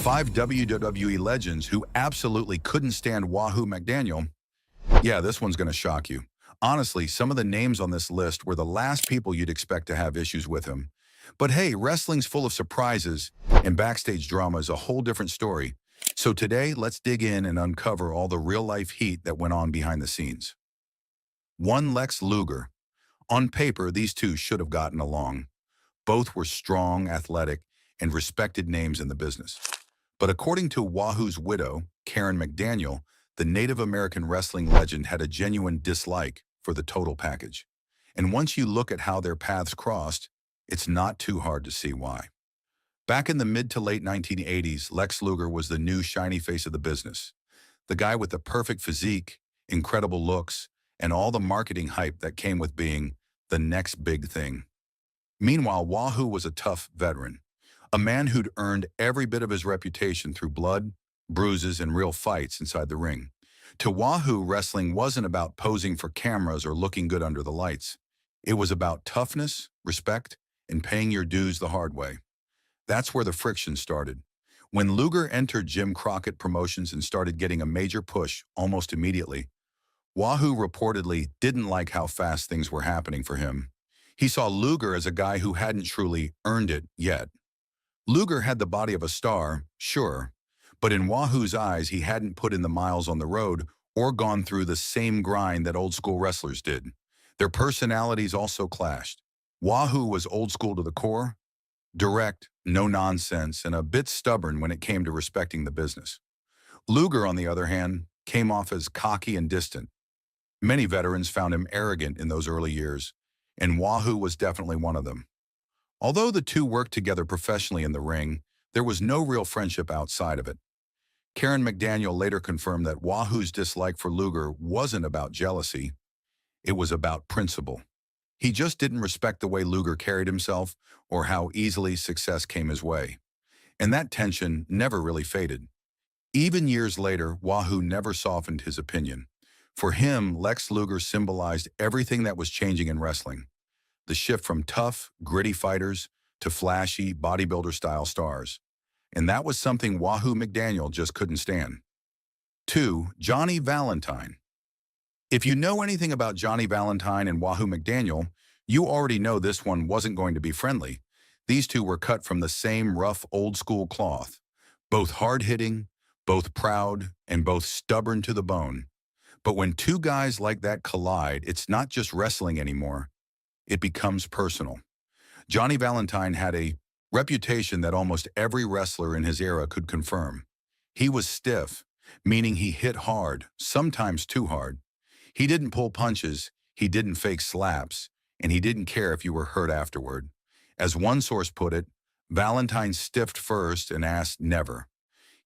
5 WWE legends who absolutely couldn't stand Wahoo McDaniel. Yeah, this one's going to shock you. Honestly, some of the names on this list were the last people you'd expect to have issues with him. But hey, wrestling's full of surprises, and backstage drama is a whole different story. So today, let's dig in and uncover all the real-life heat that went on behind the scenes. 1. Lex Luger. On paper, these two should have gotten along. Both were strong, athletic, and respected names in the business. But according to Wahoo's widow, Karen McDaniel, the Native American wrestling legend had a genuine dislike for the total package. And once you look at how their paths crossed, it's not too hard to see why. Back in the mid to late 1980s, Lex Luger was the new shiny face of the business. The guy with the perfect physique, incredible looks, and all the marketing hype that came with being the next big thing. Meanwhile, Wahoo was a tough veteran, a man who'd earned every bit of his reputation through blood, bruises, and real fights inside the ring. To Wahoo, wrestling wasn't about posing for cameras or looking good under the lights. It was about toughness, respect, and paying your dues the hard way. That's where the friction started. When Luger entered Jim Crockett Promotions and started getting a major push almost immediately, Wahoo reportedly didn't like how fast things were happening for him. He saw Luger as a guy who hadn't truly earned it yet. Luger had the body of a star, sure, but in Wahoo's eyes, he hadn't put in the miles on the road or gone through the same grind that old-school wrestlers did. Their personalities also clashed. Wahoo was old school to the core, direct, no nonsense, and a bit stubborn when it came to respecting the business. Luger, on the other hand, came off as cocky and distant. Many veterans found him arrogant in those early years, and Wahoo was definitely one of them. Although the two worked together professionally in the ring, there was no real friendship outside of it. Karen McDaniel later confirmed that Wahoo's dislike for Luger wasn't about jealousy, it was about principle. He just didn't respect the way Luger carried himself or how easily success came his way. And that tension never really faded. Even years later, Wahoo never softened his opinion. For him, Lex Luger symbolized everything that was changing in wrestling. The shift from tough, gritty fighters to flashy, bodybuilder-style stars. And that was something Wahoo McDaniel just couldn't stand. 2. Johnny Valentine. If you know anything about Johnny Valentine and Wahoo McDaniel, you already know this one wasn't going to be friendly. These two were cut from the same rough, old-school cloth. Both hard-hitting, both proud, and both stubborn to the bone. But when two guys like that collide, it's not just wrestling anymore. It becomes personal. Johnny Valentine had a reputation that almost every wrestler in his era could confirm. He was stiff, meaning he hit hard, sometimes too hard. He didn't pull punches, he didn't fake slaps, and he didn't care if you were hurt afterward. As one source put it, Valentine stiffed first and asked never.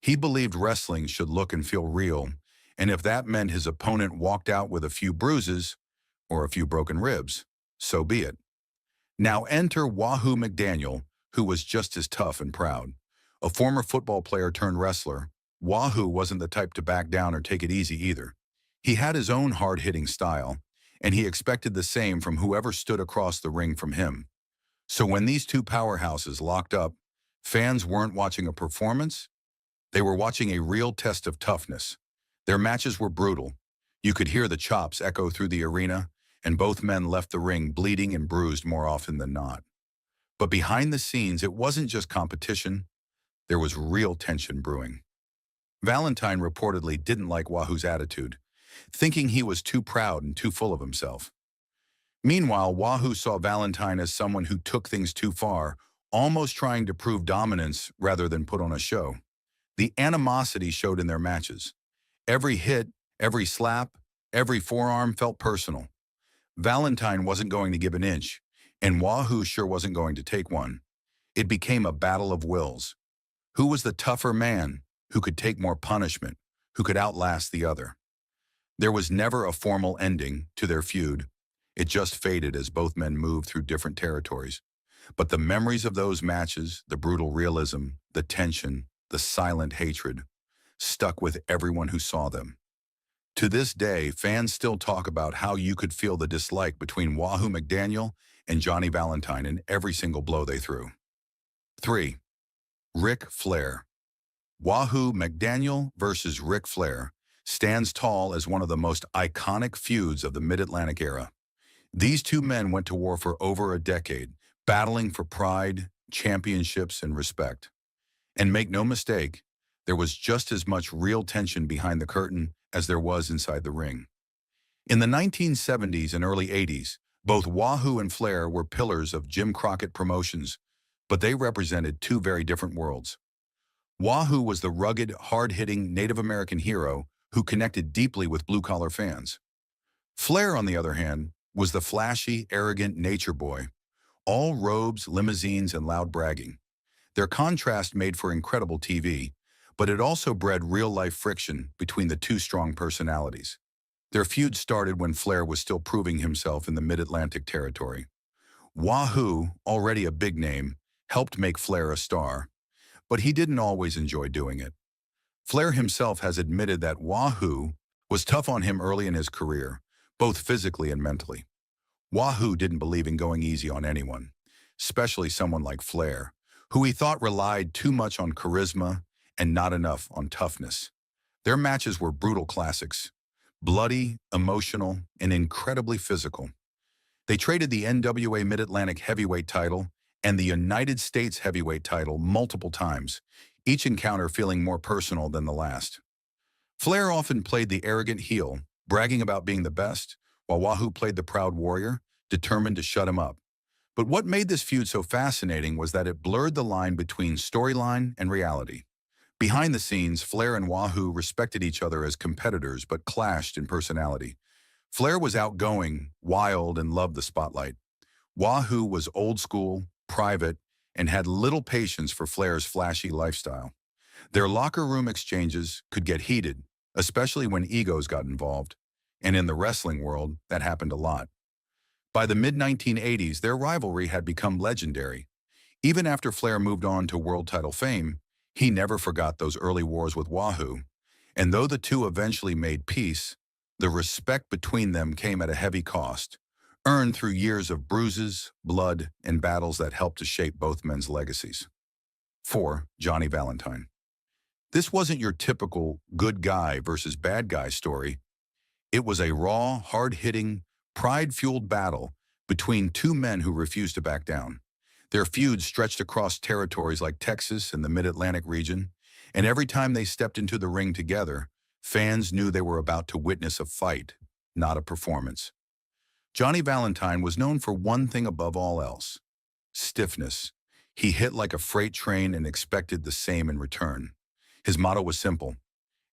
He believed wrestling should look and feel real, and if that meant his opponent walked out with a few bruises or a few broken ribs, so be it. Now enter Wahoo McDaniel, who was just as tough and proud. A former football player turned wrestler, Wahoo wasn't the type to back down or take it easy either. He had his own hard-hitting style, and he expected the same from whoever stood across the ring from him. So when these two powerhouses locked up, fans weren't watching a performance, they were watching a real test of toughness. Their matches were brutal. You could hear the chops echo through the arena, and both men left the ring bleeding and bruised more often than not. But behind the scenes, it wasn't just competition, there was real tension brewing. Valentine reportedly didn't like Wahoo's attitude, thinking he was too proud and too full of himself. Meanwhile, Wahoo saw Valentine as someone who took things too far, almost trying to prove dominance rather than put on a show. The animosity showed in their matches. Every hit, every slap, every forearm felt personal. Valentine wasn't going to give an inch, and Wahoo sure wasn't going to take one. It became a battle of wills. Who was the tougher man, who could take more punishment, who could outlast the other? There was never a formal ending to their feud. It just faded as both men moved through different territories. But the memories of those matches, the brutal realism, the tension, the silent hatred, stuck with everyone who saw them. To this day, fans still talk about how you could feel the dislike between Wahoo McDaniel and Johnny Valentine in every single blow they threw. 3. Ric Flair. Wahoo McDaniel versus Ric Flair stands tall as one of the most iconic feuds of the Mid-Atlantic era. These two men went to war for over a decade, battling for pride, championships, and respect. And make no mistake, there was just as much real tension behind the curtain as there was inside the ring. In the 1970s and early 80s, both Wahoo and Flair were pillars of Jim Crockett Promotions, but they represented two very different worlds. Wahoo was the rugged, hard-hitting Native American hero who connected deeply with blue-collar fans. Flair, on the other hand, was the flashy, arrogant nature boy, all robes, limousines, and loud bragging. Their contrast made for incredible TV, but it also bred real-life friction between the two strong personalities. Their feud started when Flair was still proving himself in the Mid-Atlantic territory. Wahoo, already a big name, helped make Flair a star, but he didn't always enjoy doing it. Flair himself has admitted that Wahoo was tough on him early in his career, both physically and mentally. Wahoo didn't believe in going easy on anyone, especially someone like Flair, who he thought relied too much on charisma and not enough on toughness. Their matches were brutal classics, bloody, emotional, and incredibly physical. They traded the NWA Mid-Atlantic Heavyweight title and the United States Heavyweight title multiple times, each encounter feeling more personal than the last. Flair often played the arrogant heel, bragging about being the best, while Wahoo played the proud warrior, determined to shut him up. But what made this feud so fascinating was that it blurred the line between storyline and reality. Behind the scenes, Flair and Wahoo respected each other as competitors but clashed in personality. Flair was outgoing, wild, and loved the spotlight. Wahoo was old school, private, and had little patience for Flair's flashy lifestyle. Their locker room exchanges could get heated, especially when egos got involved, and in the wrestling world, that happened a lot. By the mid-1980s, their rivalry had become legendary. Even after Flair moved on to world title fame, he never forgot those early wars with Wahoo, and though the two eventually made peace, the respect between them came at a heavy cost, earned through years of bruises, blood, and battles that helped to shape both men's legacies. 4. Johnny Valentine. This wasn't your typical good guy versus bad guy story. It was a raw, hard-hitting, pride-fueled battle between two men who refused to back down. Their feuds stretched across territories like Texas and the Mid-Atlantic region, and every time they stepped into the ring together, fans knew they were about to witness a fight, not a performance. Johnny Valentine was known for one thing above all else: stiffness. He hit like a freight train and expected the same in return. His motto was simple: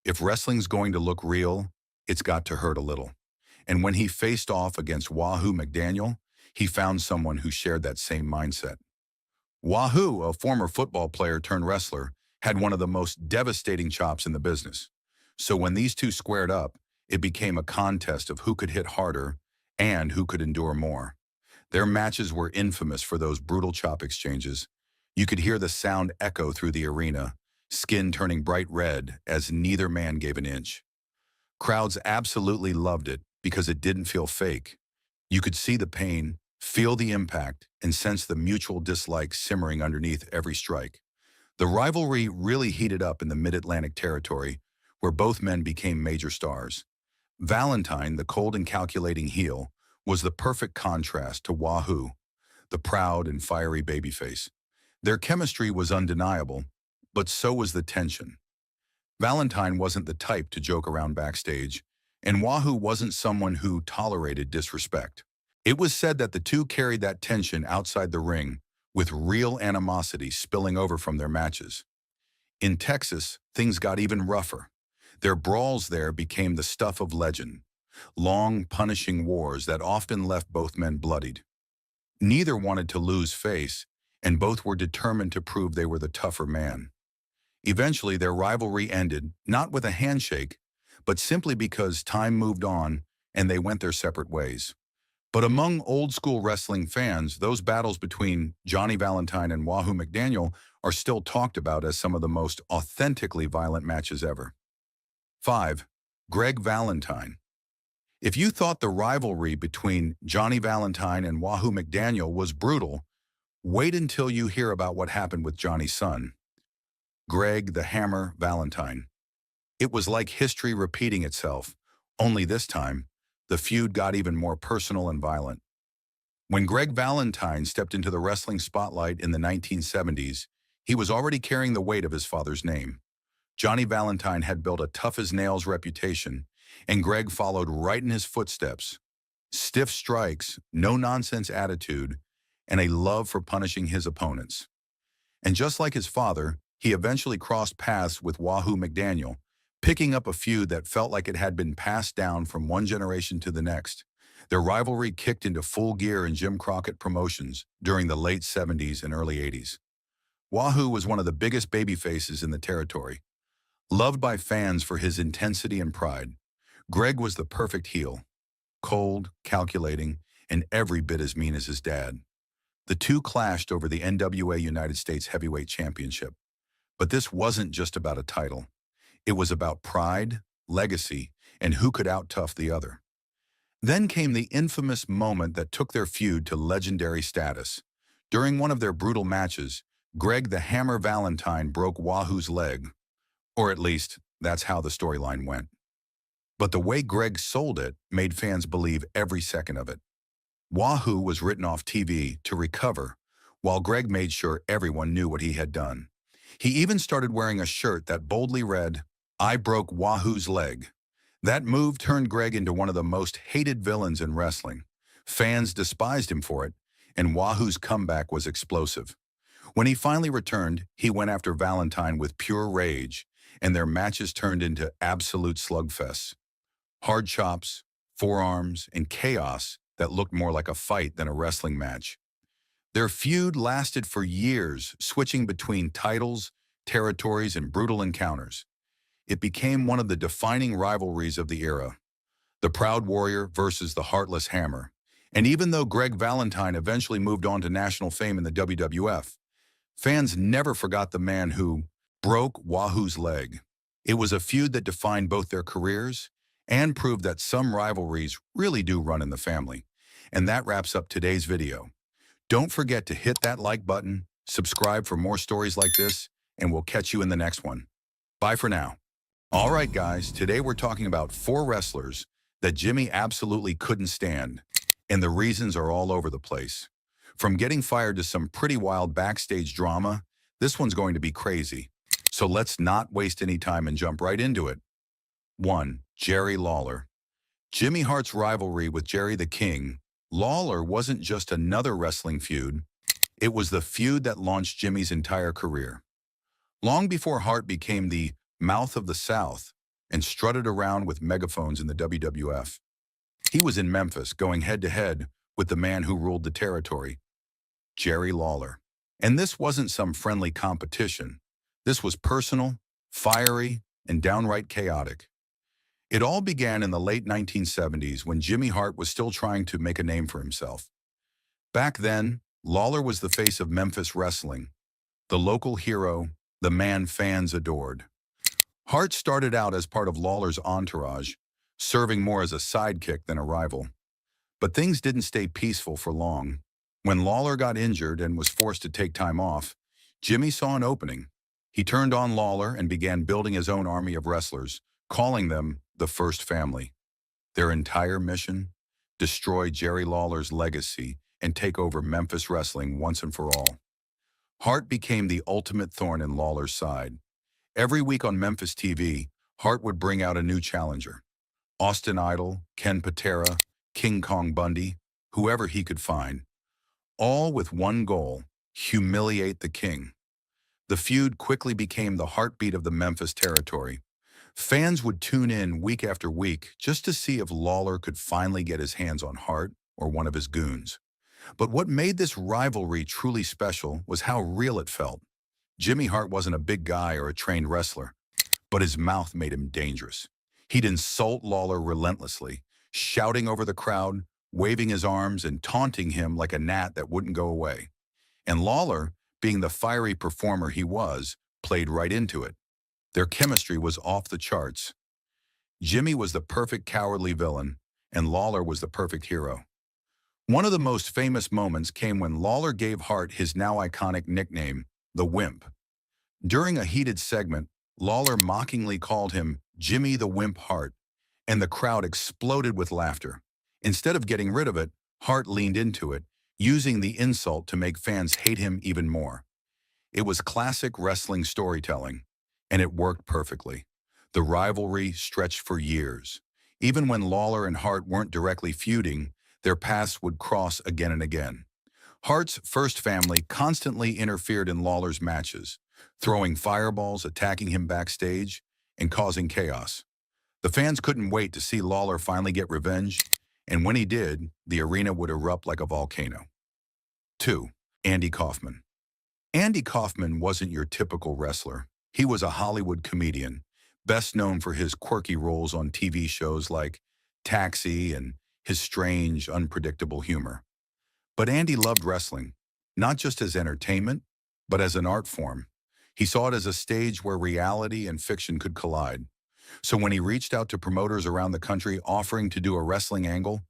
if wrestling's going to look real, it's got to hurt a little. And when he faced off against Wahoo McDaniel, he found someone who shared that same mindset. Wahoo, a former football player turned wrestler, had one of the most devastating chops in the business. So when these two squared up, it became a contest of who could hit harder and who could endure more. Their matches were infamous for those brutal chop exchanges. You could hear the sound echo through the arena, skin turning bright red as neither man gave an inch. Crowds absolutely loved it because it didn't feel fake. You could see the pain, feel the impact, and sense the mutual dislike simmering underneath every strike. The rivalry really heated up in the Mid-Atlantic territory, where both men became major stars. Valentine, the cold and calculating heel, was the perfect contrast to Wahoo, the proud and fiery babyface. Their chemistry was undeniable, but so was the tension. Valentine wasn't the type to joke around backstage, and Wahoo wasn't someone who tolerated disrespect. It was said that the two carried that tension outside the ring, with real animosity spilling over from their matches. In Texas, things got even rougher. Their brawls there became the stuff of legend, long, punishing wars that often left both men bloodied. Neither wanted to lose face, and both were determined to prove they were the tougher man. Eventually, their rivalry ended, not with a handshake, but simply because time moved on and they went their separate ways. But among old-school wrestling fans, those battles between Johnny Valentine and Wahoo McDaniel are still talked about as some of the most authentically violent matches ever. 5. Greg Valentine. If you thought the rivalry between Johnny Valentine and Wahoo McDaniel was brutal, wait until you hear about what happened with Johnny's son. Greg the Hammer Valentine. It was like history repeating itself, only this time, the feud got even more personal and violent. When Greg Valentine stepped into the wrestling spotlight in the 1970s, he was already carrying the weight of his father's name. Johnny Valentine had built a tough-as-nails reputation, and Greg followed right in his footsteps. Stiff strikes, no-nonsense attitude, and a love for punishing his opponents. And just like his father, he eventually crossed paths with Wahoo McDaniel, picking up a feud that felt like it had been passed down from one generation to the next. Their rivalry kicked into full gear in Jim Crockett Promotions during the late 70s and early 80s. Wahoo was one of the biggest babyfaces in the territory. Loved by fans for his intensity and pride, Greg was the perfect heel, cold, calculating, and every bit as mean as his dad. The two clashed over the NWA United States Heavyweight Championship. But this wasn't just about a title. It was about pride, legacy, and who could out-tough the other. Then came the infamous moment that took their feud to legendary status. During one of their brutal matches, Greg the Hammer Valentine broke Wahoo's leg. Or at least, that's how the storyline went. But the way Greg sold it made fans believe every second of it. Wahoo was written off TV to recover, while Greg made sure everyone knew what he had done. He even started wearing a shirt that boldly read, "I broke Wahoo's leg." That move turned Greg into one of the most hated villains in wrestling. Fans despised him for it, and Wahoo's comeback was explosive. When he finally returned, he went after Valentine with pure rage, and their matches turned into absolute slugfests. Hard chops, forearms, and chaos that looked more like a fight than a wrestling match. Their feud lasted for years, switching between titles, territories, and brutal encounters. It became one of the defining rivalries of the era. The Proud Warrior versus the Heartless Hammer. And even though Greg Valentine eventually moved on to national fame in the WWF, fans never forgot the man who broke Wahoo's leg. It was a feud that defined both their careers and proved that some rivalries really do run in the family. And that wraps up today's video. Don't forget to hit that like button, subscribe for more stories like this, and we'll catch you in the next one. Bye for now. All right, guys, today we're talking about 4 wrestlers that Jimmy absolutely couldn't stand, and the reasons are all over the place. From getting fired to some pretty wild backstage drama, this one's going to be crazy. So let's not waste any time and jump right into it. 1. Jerry Lawler. Jimmy Hart's rivalry with Jerry the King Lawler wasn't just another wrestling feud. It was the feud that launched Jimmy's entire career. Long before Hart became the mouth of the South and strutted around with megaphones in the WWF, he was in Memphis going head-to-head with the man who ruled the territory, Jerry Lawler. And this wasn't some friendly competition. This was personal, fiery, and downright chaotic. It all began in the late 1970s when Jimmy Hart was still trying to make a name for himself. Back then, Lawler was the face of Memphis wrestling, the local hero, the man fans adored. Hart started out as part of Lawler's entourage, serving more as a sidekick than a rival. But things didn't stay peaceful for long. When Lawler got injured and was forced to take time off, Jimmy saw an opening. He turned on Lawler and began building his own army of wrestlers, calling them the First Family. Their entire mission? Destroy Jerry Lawler's legacy and take over Memphis wrestling once and for all. Hart became the ultimate thorn in Lawler's side. Every week on Memphis TV, Hart would bring out a new challenger. Austin Idol, Ken Patera, King Kong Bundy, whoever he could find. All with one goal: humiliate the King. The feud quickly became the heartbeat of the Memphis territory. Fans would tune in week after week just to see if Lawler could finally get his hands on Hart or one of his goons. But what made this rivalry truly special was how real it felt. Jimmy Hart wasn't a big guy or a trained wrestler, but his mouth made him dangerous. He'd insult Lawler relentlessly, shouting over the crowd, waving his arms, and taunting him like a gnat that wouldn't go away. And Lawler, being the fiery performer he was, played right into it. Their chemistry was off the charts. Jimmy was the perfect cowardly villain, and Lawler was the perfect hero. One of the most famous moments came when Lawler gave Hart his now iconic nickname, the Wimp. During a heated segment, Lawler mockingly called him Jimmy the Wimp Hart, and the crowd exploded with laughter. Instead of getting rid of it, Hart leaned into it, using the insult to make fans hate him even more. It was classic wrestling storytelling, and it worked perfectly. The rivalry stretched for years. Even when Lawler and Hart weren't directly feuding, their paths would cross again and again. Hart's first family constantly interfered in Lawler's matches, throwing fireballs, attacking him backstage, and causing chaos. The fans couldn't wait to see Lawler finally get revenge, and when he did, the arena would erupt like a volcano. 2. Andy Kaufman. Andy Kaufman wasn't your typical wrestler. He was a Hollywood comedian, best known for his quirky roles on TV shows like Taxi and his strange, unpredictable humor. But Andy loved wrestling, not just as entertainment, but as an art form. He saw it as a stage where reality and fiction could collide. So when he reached out to promoters around the country offering to do a wrestling angle,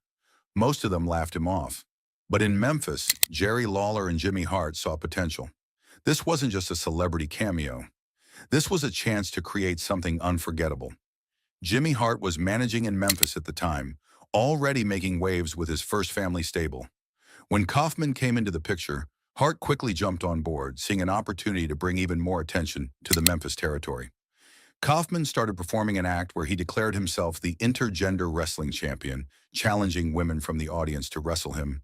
most of them laughed him off. But in Memphis, Jerry Lawler and Jimmy Hart saw potential. This wasn't just a celebrity cameo. This was a chance to create something unforgettable. Jimmy Hart was managing in Memphis at the time, already making waves with his first family stable. When Kaufman came into the picture, Hart quickly jumped on board, seeing an opportunity to bring even more attention to the Memphis territory. Kaufman started performing an act where he declared himself the intergender wrestling champion, challenging women from the audience to wrestle him.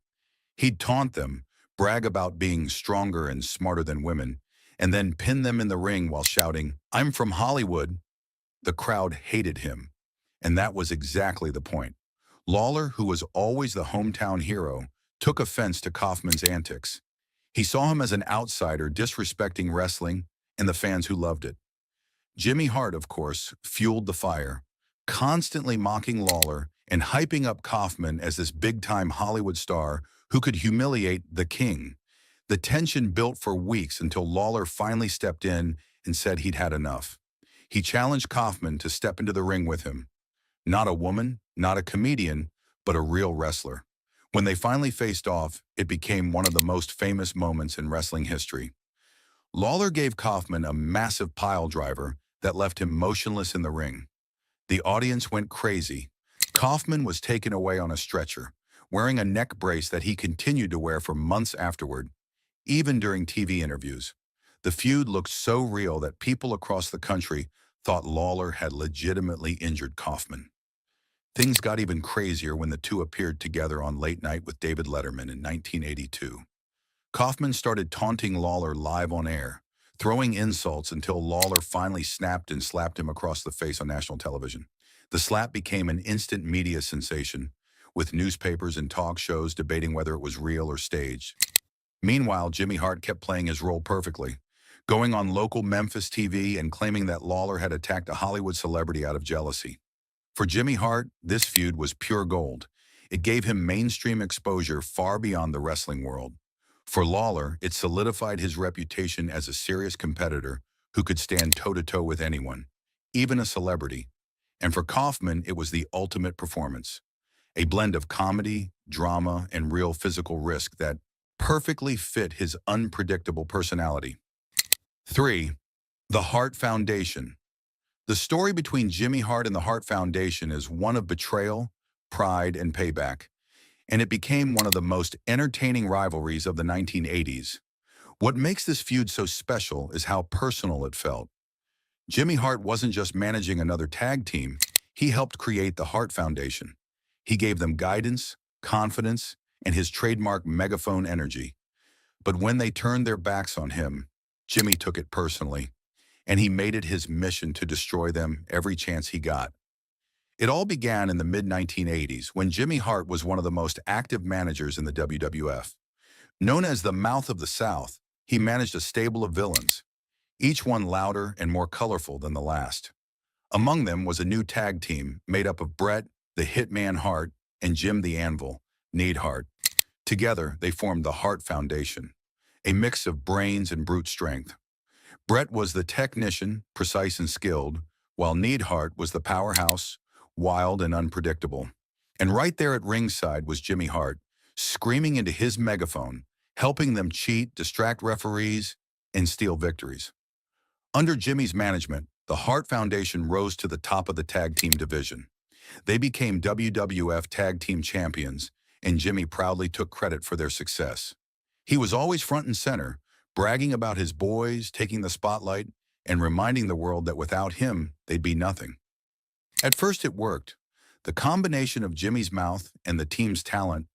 He'd taunt them, brag about being stronger and smarter than women, and then pin them in the ring while shouting, "I'm from Hollywood." The crowd hated him, and that was exactly the point. Lawler, who was always the hometown hero, took offense to Kaufman's antics. He saw him as an outsider disrespecting wrestling and the fans who loved it. Jimmy Hart, of course, fueled the fire, constantly mocking Lawler and hyping up Kaufman as this big-time Hollywood star who could humiliate the King. The tension built for weeks until Lawler finally stepped in and said he'd had enough. He challenged Kaufman to step into the ring with him. Not a woman, not a comedian, but a real wrestler. When they finally faced off, it became one of the most famous moments in wrestling history. Lawler gave Kaufman a massive pile driver that left him motionless in the ring. The audience went crazy. Kaufman was taken away on a stretcher, wearing a neck brace that he continued to wear for months afterward, even during TV interviews. The feud looked so real that people across the country thought Lawler had legitimately injured Kaufman. Things got even crazier when the two appeared together on Late Night with David Letterman in 1982. Kaufman started taunting Lawler live on air, throwing insults until Lawler finally snapped and slapped him across the face on national television. The slap became an instant media sensation, with newspapers and talk shows debating whether it was real or staged. Meanwhile, Jimmy Hart kept playing his role perfectly, going on local Memphis TV and claiming that Lawler had attacked a Hollywood celebrity out of jealousy. For Jimmy Hart, this feud was pure gold. It gave him mainstream exposure far beyond the wrestling world. For Lawler, it solidified his reputation as a serious competitor who could stand toe-to-toe with anyone, even a celebrity. And for Kaufman, it was the ultimate performance, a blend of comedy, drama, and real physical risk that perfectly fit his unpredictable personality. 3. The Hart Foundation. The story between Jimmy Hart and the Hart Foundation is one of betrayal, pride, and payback, and it became one of the most entertaining rivalries of the 1980s. What makes this feud so special is how personal it felt. Jimmy Hart wasn't just managing another tag team, he helped create the Hart Foundation. He gave them guidance, confidence, and his trademark megaphone energy. But when they turned their backs on him, Jimmy took it personally, and he made it his mission to destroy them every chance he got. It all began in the mid-1980s when Jimmy Hart was one of the most active managers in the WWF. Known as the Mouth of the South, he managed a stable of villains, each one louder and more colorful than the last. Among them was a new tag team made up of Bret, the Hitman Hart, and Jim the Anvil, Neidhart. Together, they formed the Hart Foundation, a mix of brains and brute strength. Bret was the technician, precise and skilled, while Neidhart was the powerhouse, wild and unpredictable. And right there at ringside was Jimmy Hart, screaming into his megaphone, helping them cheat, distract referees, and steal victories. Under Jimmy's management, the Hart Foundation rose to the top of the tag team division. They became WWF Tag Team Champions, and Jimmy proudly took credit for their success. He was always front and center, bragging about his boys, taking the spotlight, and reminding the world that without him, they'd be nothing. At first it worked. The combination of Jimmy's mouth and the team's talent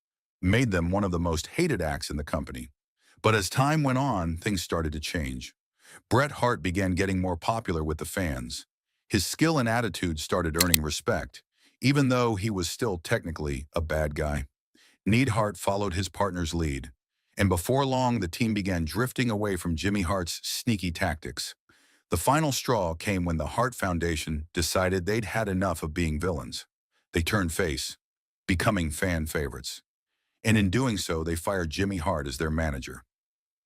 made them one of the most hated acts in the company. But as time went on, things started to change. Bret Hart began getting more popular with the fans. His skill and attitude started earning respect, even though he was still technically a bad guy. Neidhart followed his partner's lead, and before long the team began drifting away from Jimmy Hart's sneaky tactics. The final straw came when the Hart Foundation decided they'd had enough of being villains. They turned face, becoming fan favorites. And in doing so, they fired Jimmy Hart as their manager.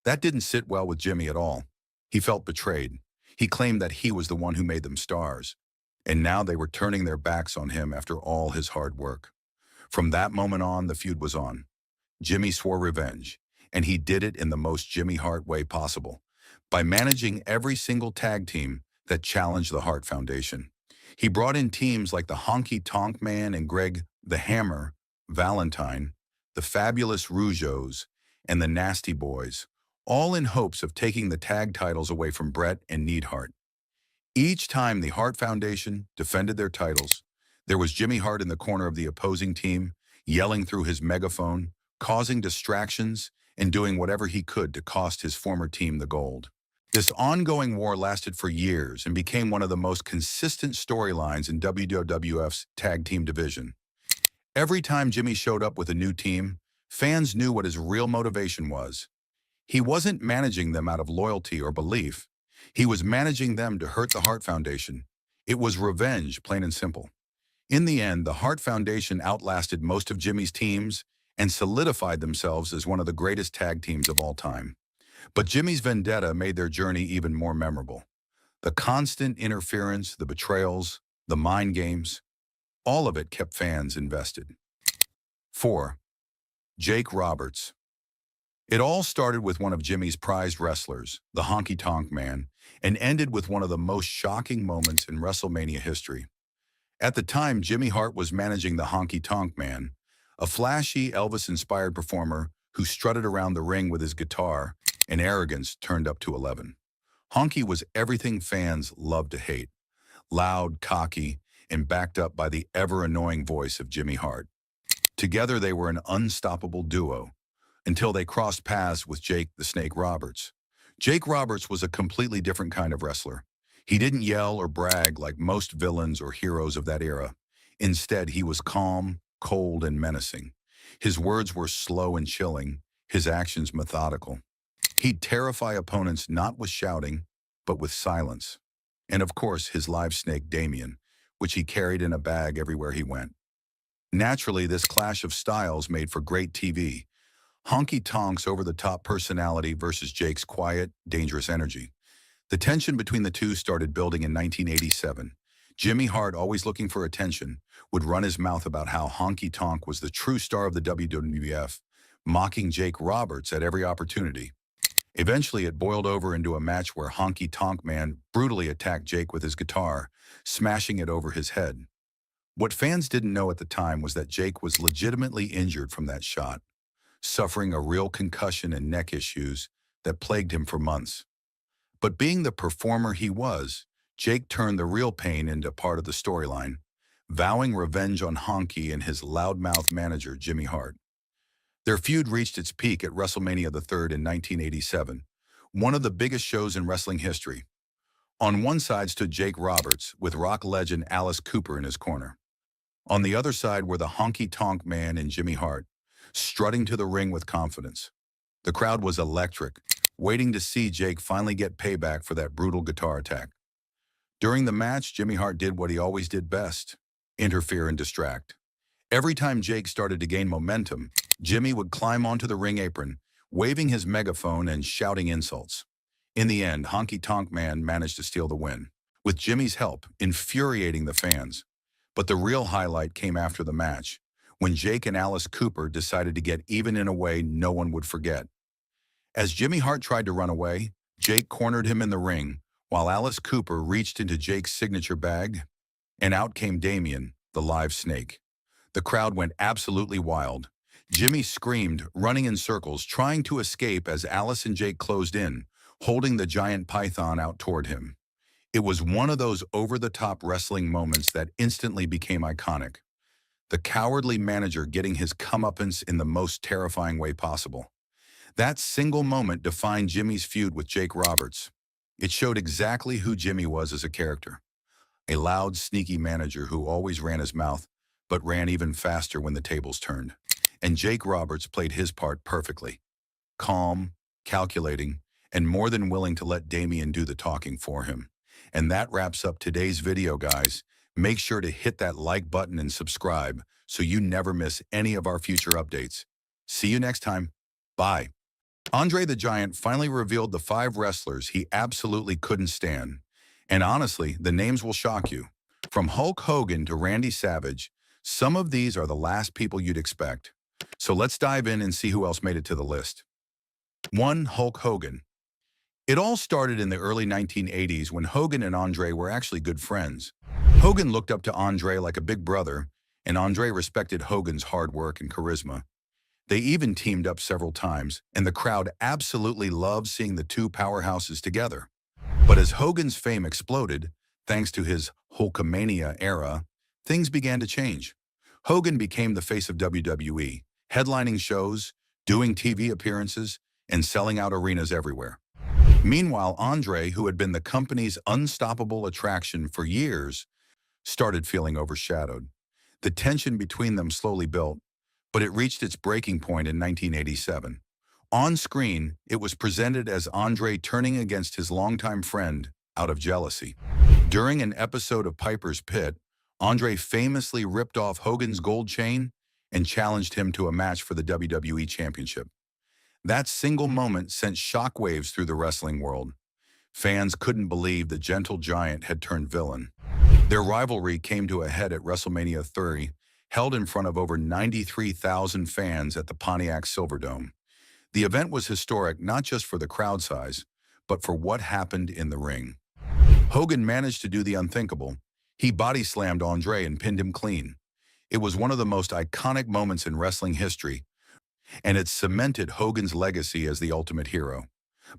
That didn't sit well with Jimmy at all. He felt betrayed. He claimed that he was the one who made them stars. And now they were turning their backs on him after all his hard work. From that moment on, the feud was on. Jimmy swore revenge, and he did it in the most Jimmy Hart way possible, by managing every single tag team that challenged the Hart Foundation. He brought in teams like the Honky Tonk Man and Greg the Hammer Valentine, the Fabulous Rougeaus, and the Nasty Boys, all in hopes of taking the tag titles away from Bret and Neidhart. Each time the Hart Foundation defended their titles, there was Jimmy Hart in the corner of the opposing team, yelling through his megaphone, causing distractions, and doing whatever he could to cost his former team the gold. This ongoing war lasted for years and became one of the most consistent storylines in WWF's tag team division. Every time Jimmy showed up with a new team, fans knew what his real motivation was. He wasn't managing them out of loyalty or belief. He was managing them to hurt the Hart Foundation. It was revenge, plain and simple. In the end, the Hart Foundation outlasted most of Jimmy's teams and solidified themselves as one of the greatest tag teams of all time. But Jimmy's vendetta made their journey even more memorable. The constant interference, the betrayals, the mind games, all of it kept fans invested. 4. Jake Roberts. It all started with one of Jimmy's prized wrestlers, the Honky Tonk Man, and ended with one of the most shocking moments in WrestleMania history. At the time, Jimmy Hart was managing the Honky Tonk Man, a flashy Elvis-inspired performer who strutted around the ring with his guitar and arrogance turned up to 11. Honky was everything fans loved to hate, loud, cocky, and backed up by the ever-annoying voice of Jimmy Hart. Together they were an unstoppable duo, until they crossed paths with Jake the Snake Roberts. Jake Roberts was a completely different kind of wrestler. He didn't yell or brag like most villains or heroes of that era. Instead, he was calm, cold, and menacing. His words were slow and chilling, his actions methodical. He'd terrify opponents not with shouting, but with silence. And of course, his live snake, Damien, which he carried in a bag everywhere he went. Naturally, this clash of styles made for great TV. Honky Tonk's over-the-top personality versus Jake's quiet, dangerous energy. The tension between the two started building in 1987. Jimmy Hart, always looking for attention, would run his mouth about how Honky Tonk was the true star of the WWF, mocking Jake Roberts at every opportunity. Eventually, it boiled over into a match where Honky Tonk Man brutally attacked Jake with his guitar, smashing it over his head. What fans didn't know at the time was that Jake was legitimately injured from that shot, suffering a real concussion and neck issues that plagued him for months. But being the performer he was, Jake turned the real pain into part of the storyline, vowing revenge on Honky and his loudmouth manager, Jimmy Hart. Their feud reached its peak at WrestleMania III in 1987, one of the biggest shows in wrestling history. On one side stood Jake Roberts, with rock legend Alice Cooper in his corner. On the other side were the Honky Tonk Man and Jimmy Hart, strutting to the ring with confidence. The crowd was electric, waiting to see Jake finally get payback for that brutal guitar attack. During the match, Jimmy Hart did what he always did best: interfere and distract. Every time Jake started to gain momentum, Jimmy would climb onto the ring apron, waving his megaphone and shouting insults. In the end, Honky Tonk Man managed to steal the win, with Jimmy's help, infuriating the fans. But the real highlight came after the match, when Jake and Alice Cooper decided to get even in a way no one would forget. As Jimmy Hart tried to run away, Jake cornered him in the ring, while Alice Cooper reached into Jake's signature bag, and out came Damien, the live snake. The crowd went absolutely wild. Jimmy screamed, running in circles, trying to escape as Alice and Jake closed in, holding the giant python out toward him. It was one of those over-the-top wrestling moments that instantly became iconic. The cowardly manager getting his comeuppance in the most terrifying way possible. That single moment defined Jimmy's feud with Jake Roberts. It showed exactly who Jimmy was as a character. A loud, sneaky manager who always ran his mouth, but ran even faster when the tables turned. And Jake Roberts played his part perfectly. Calm, calculating, and more than willing to let Damien do the talking for him. And that wraps up today's video, guys. Make sure to hit that like button and subscribe so you never miss any of our future updates. See you next time. Bye. Andre the Giant finally revealed the 5 wrestlers he absolutely couldn't stand. And honestly, the names will shock you. From Hulk Hogan to Randy Savage, some of these are the last people you'd expect. So let's dive in and see who else made it to the list. 1. Hulk Hogan. It all started in the early 1980s when Hogan and Andre were actually good friends. Hogan looked up to Andre like a big brother, and Andre respected Hogan's hard work and charisma. They even teamed up several times, and the crowd absolutely loved seeing the two powerhouses together. But as Hogan's fame exploded, thanks to his Hulkamania era, things began to change. Hogan became the face of WWE, headlining shows, doing TV appearances, and selling out arenas everywhere. Meanwhile, Andre, who had been the company's unstoppable attraction for years, started feeling overshadowed. The tension between them slowly built, but it reached its breaking point in 1987. On screen, it was presented as Andre turning against his longtime friend out of jealousy. During an episode of Piper's Pit, Andre famously ripped off Hogan's gold chain and challenged him to a match for the WWE Championship. That single moment sent shockwaves through the wrestling world. Fans couldn't believe the gentle giant had turned villain. Their rivalry came to a head at WrestleMania 30, held in front of over 93,000 fans at the Pontiac Silverdome. The event was historic not just for the crowd size, but for what happened in the ring. Hogan managed to do the unthinkable. He body-slammed Andre and pinned him clean. It was one of the most iconic moments in wrestling history, and it cemented Hogan's legacy as the ultimate hero.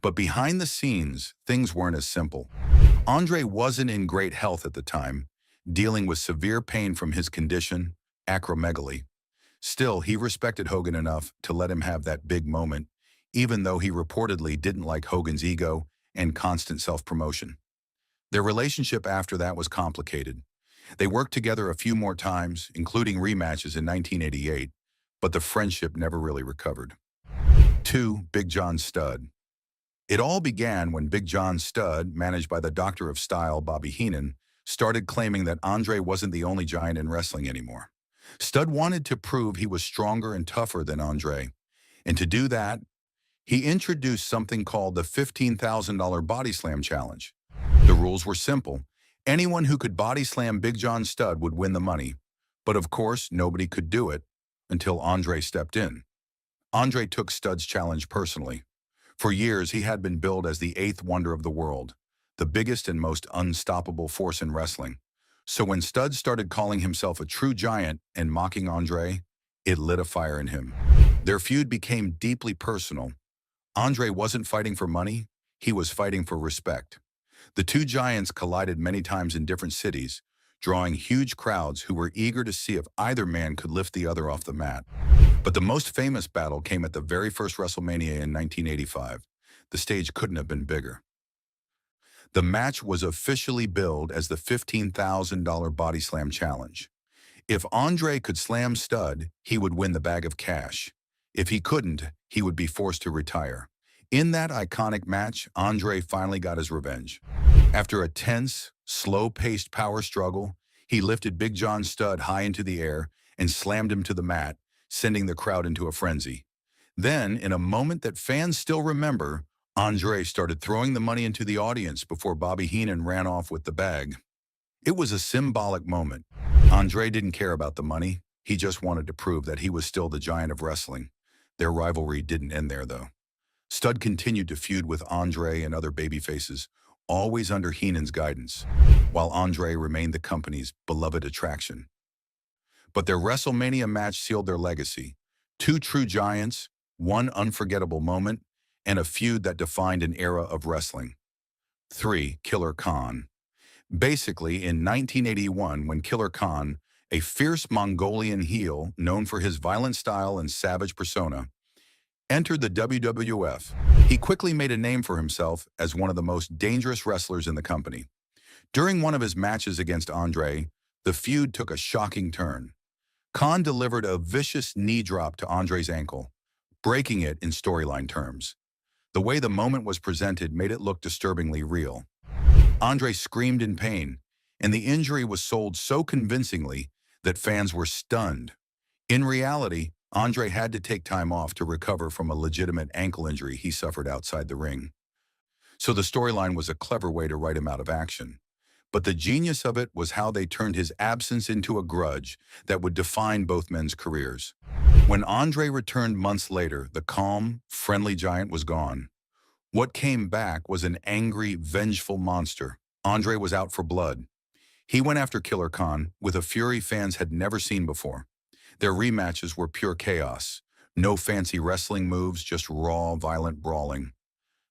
But behind the scenes, things weren't as simple. Andre wasn't in great health at the time, dealing with severe pain from his condition, acromegaly. Still, he respected Hogan enough to let him have that big moment, even though he reportedly didn't like Hogan's ego and constant self-promotion. Their relationship after that was complicated. They worked together a few more times, including rematches in 1988, but the friendship never really recovered. 2. Big John Studd. It all began when Big John Studd, managed by the Doctor of Style, Bobby Heenan, started claiming that Andre wasn't the only giant in wrestling anymore. Studd wanted to prove he was stronger and tougher than Andre, and to do that, he introduced something called the $15,000 Body Slam Challenge. The rules were simple. Anyone who could body slam Big John Studd would win the money, but of course, nobody could do it until Andre stepped in. Andre took Studd's challenge personally. For years, he had been billed as the 8th wonder of the world, the biggest and most unstoppable force in wrestling. So when Studd started calling himself a true giant and mocking Andre, it lit a fire in him. Their feud became deeply personal. Andre wasn't fighting for money, he was fighting for respect. The two giants collided many times in different cities, drawing huge crowds who were eager to see if either man could lift the other off the mat. But the most famous battle came at the very first WrestleMania in 1985. The stage couldn't have been bigger. The match was officially billed as the $15,000 Body Slam Challenge. If Andre could slam Studd, he would win the bag of cash. If he couldn't, he would be forced to retire. In that iconic match, Andre finally got his revenge. After a tense, slow-paced power struggle, he lifted Big John Studd high into the air and slammed him to the mat, sending the crowd into a frenzy. Then, in a moment that fans still remember, Andre started throwing the money into the audience before Bobby Heenan ran off with the bag. It was a symbolic moment. Andre didn't care about the money. He just wanted to prove that he was still the giant of wrestling. Their rivalry didn't end there, though. Studd continued to feud with Andre and other babyfaces, always under Heenan's guidance, while Andre remained the company's beloved attraction. But their WrestleMania match sealed their legacy. Two true giants, one unforgettable moment, and a feud that defined an era of wrestling. 3. Killer Khan. Basically, in 1981, when Killer Khan, a fierce Mongolian heel known for his violent style and savage persona, entered the WWF, he quickly made a name for himself as one of the most dangerous wrestlers in the company. During one of his matches against Andre, the feud took a shocking turn. Khan delivered a vicious knee drop to Andre's ankle, breaking it in storyline terms. The way the moment was presented made it look disturbingly real. Andre screamed in pain, and the injury was sold so convincingly that fans were stunned. In reality, Andre had to take time off to recover from a legitimate ankle injury he suffered outside the ring. So the storyline was a clever way to write him out of action. But the genius of it was how they turned his absence into a grudge that would define both men's careers. When Andre returned months later, the calm, friendly giant was gone. What came back was an angry, vengeful monster. Andre was out for blood. He went after Killer Khan with a fury fans had never seen before. Their rematches were pure chaos. No fancy wrestling moves, just raw, violent brawling.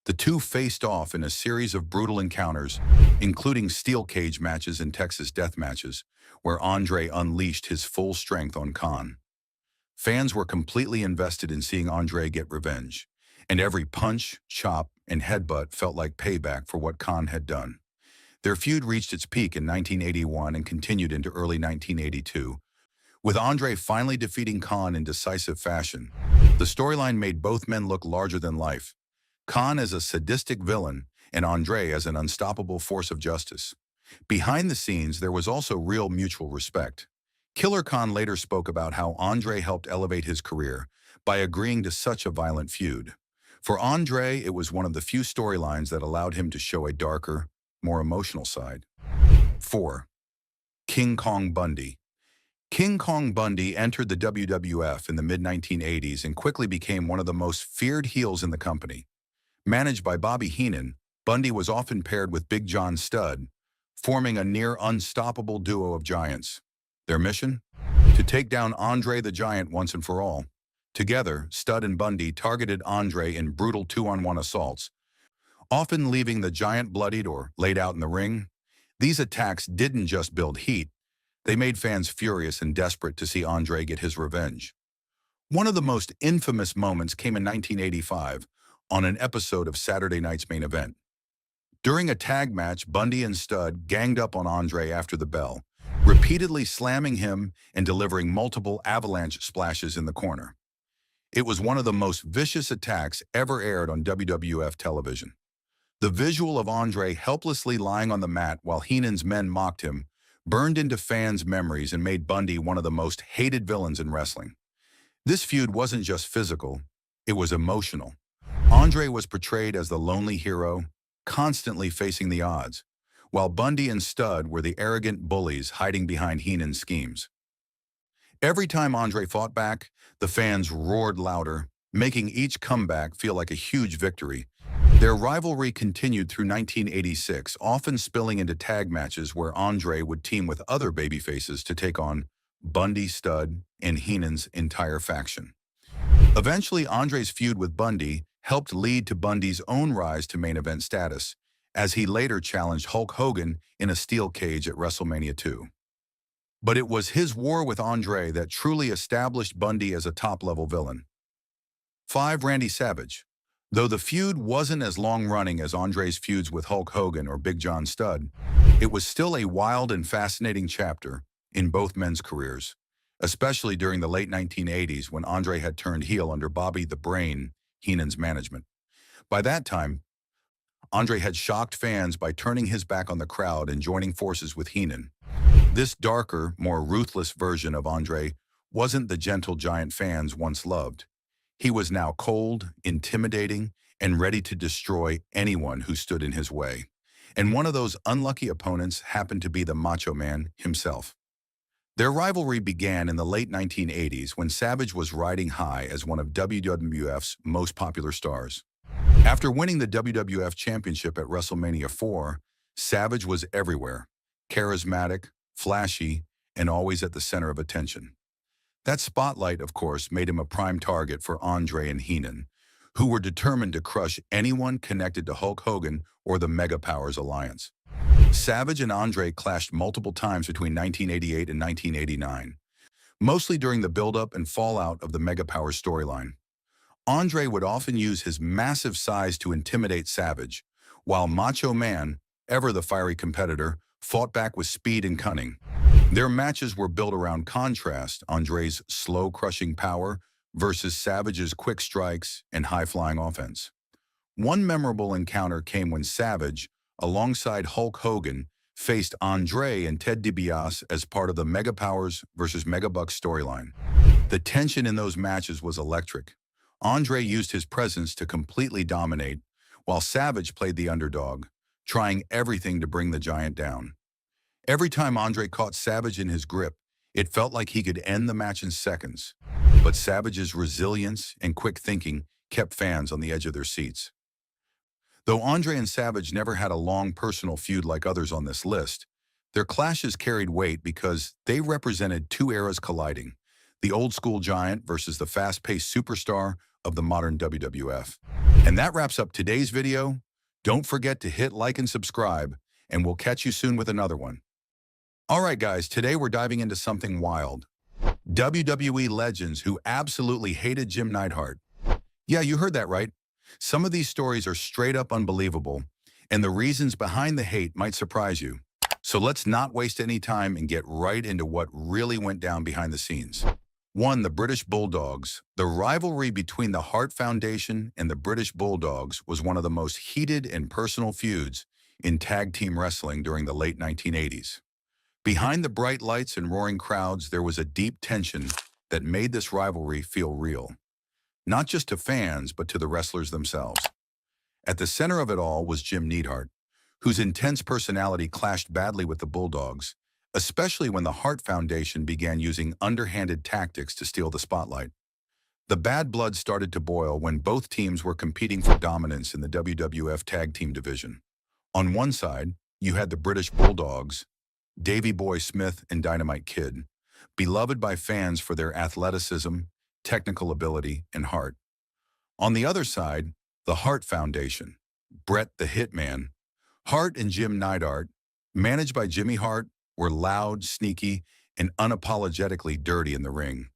The two faced off in a series of brutal encounters, including steel cage matches and Texas death matches, where Andre unleashed his full strength on Khan. Fans were completely invested in seeing Andre get revenge, and every punch, chop, and headbutt felt like payback for what Khan had done. Their feud reached its peak in 1981 and continued into early 1982, with Andre finally defeating Khan in decisive fashion. The storyline made both men look larger than life. Khan as a sadistic villain, and Andre as an unstoppable force of justice. Behind the scenes, there was also real mutual respect. Killer Khan later spoke about how Andre helped elevate his career by agreeing to such a violent feud. For Andre, it was one of the few storylines that allowed him to show a darker, more emotional side. 4. King Kong Bundy. King Kong Bundy entered the WWF in the mid-1980s and quickly became one of the most feared heels in the company. Managed by Bobby Heenan, Bundy was often paired with Big John Studd, forming a near-unstoppable duo of giants. Their mission? To take down Andre the Giant once and for all. Together, Studd and Bundy targeted Andre in brutal 2-on-1 assaults, often leaving the giant bloodied or laid out in the ring. These attacks didn't just build heat, they made fans furious and desperate to see Andre get his revenge. One of the most infamous moments came in 1985, on an episode of Saturday Night's Main Event. During a tag match, Bundy and Studd ganged up on Andre after the bell, repeatedly slamming him and delivering multiple avalanche splashes in the corner. It was one of the most vicious attacks ever aired on WWF television. The visual of Andre helplessly lying on the mat while Heenan's men mocked him burned into fans' memories and made Bundy one of the most hated villains in wrestling. This feud wasn't just physical, it was emotional. Andre was portrayed as the lonely hero, constantly facing the odds, while Bundy and Studd were the arrogant bullies hiding behind Heenan's schemes. Every time Andre fought back, the fans roared louder, making each comeback feel like a huge victory. Their rivalry continued through 1986, often spilling into tag matches where Andre would team with other babyfaces to take on Bundy, Studd, and Heenan's entire faction. Eventually, Andre's feud with Bundy helped lead to Bundy's own rise to main event status, as he later challenged Hulk Hogan in a steel cage at WrestleMania 2. But it was his war with Andre that truly established Bundy as a top-level villain. 5. Randy Savage. Though the feud wasn't as long-running as Andre's feuds with Hulk Hogan or Big John Studd, it was still a wild and fascinating chapter in both men's careers, especially during the late 1980s when Andre had turned heel under Bobby the Brain Heenan's management. By that time, Andre had shocked fans by turning his back on the crowd and joining forces with Heenan. This darker, more ruthless version of Andre wasn't the gentle giant fans once loved. He was now cold, intimidating, and ready to destroy anyone who stood in his way. And one of those unlucky opponents happened to be the Macho Man himself. Their rivalry began in the late 1980s when Savage was riding high as one of WWF's most popular stars. After winning the WWF Championship at WrestleMania 4, Savage was everywhere, charismatic, flashy, and always at the center of attention. That spotlight, of course, made him a prime target for Andre and Heenan, who were determined to crush anyone connected to Hulk Hogan or the Mega Powers Alliance. Savage and Andre clashed multiple times between 1988 and 1989, mostly during the build-up and fallout of the Mega Powers storyline. Andre would often use his massive size to intimidate Savage, while Macho Man, ever the fiery competitor, fought back with speed and cunning. Their matches were built around contrast, Andre's slow crushing power versus Savage's quick strikes and high-flying offense. One memorable encounter came when Savage, alongside Hulk Hogan, faced Andre and Ted DiBiase as part of the Mega Powers versus Mega Bucks storyline. The tension in those matches was electric. Andre used his presence to completely dominate, while Savage played the underdog, trying everything to bring the giant down. Every time Andre caught Savage in his grip, it felt like he could end the match in seconds. But Savage's resilience and quick thinking kept fans on the edge of their seats. Though Andre and Savage never had a long personal feud like others on this list, their clashes carried weight because they represented two eras colliding, the old-school giant versus the fast-paced superstar of the modern WWF. And that wraps up today's video. Don't forget to hit like and subscribe, and we'll catch you soon with another one. All right, guys, today we're diving into something wild. WWE legends who absolutely hated Jim Neidhart. Yeah, you heard that right. Some of these stories are straight up unbelievable, and the reasons behind the hate might surprise you. So let's not waste any time and get right into what really went down behind the scenes. 1. The British Bulldogs. The rivalry between the Hart Foundation and the British Bulldogs was one of the most heated and personal feuds in tag team wrestling during the late 1980s. Behind the bright lights and roaring crowds, there was a deep tension that made this rivalry feel real. Not just to fans, but to the wrestlers themselves. At the center of it all was Jim Neidhart, whose intense personality clashed badly with the Bulldogs, especially when the Hart Foundation began using underhanded tactics to steal the spotlight. The bad blood started to boil when both teams were competing for dominance in the WWF Tag Team division. On one side, you had the British Bulldogs, Davey Boy Smith and Dynamite Kid, beloved by fans for their athleticism, technical ability, and heart. On the other side, the Hart Foundation, Bret the Hitman. Hart and Jim Neidhart, managed by Jimmy Hart, were loud, sneaky, and unapologetically dirty in the ring.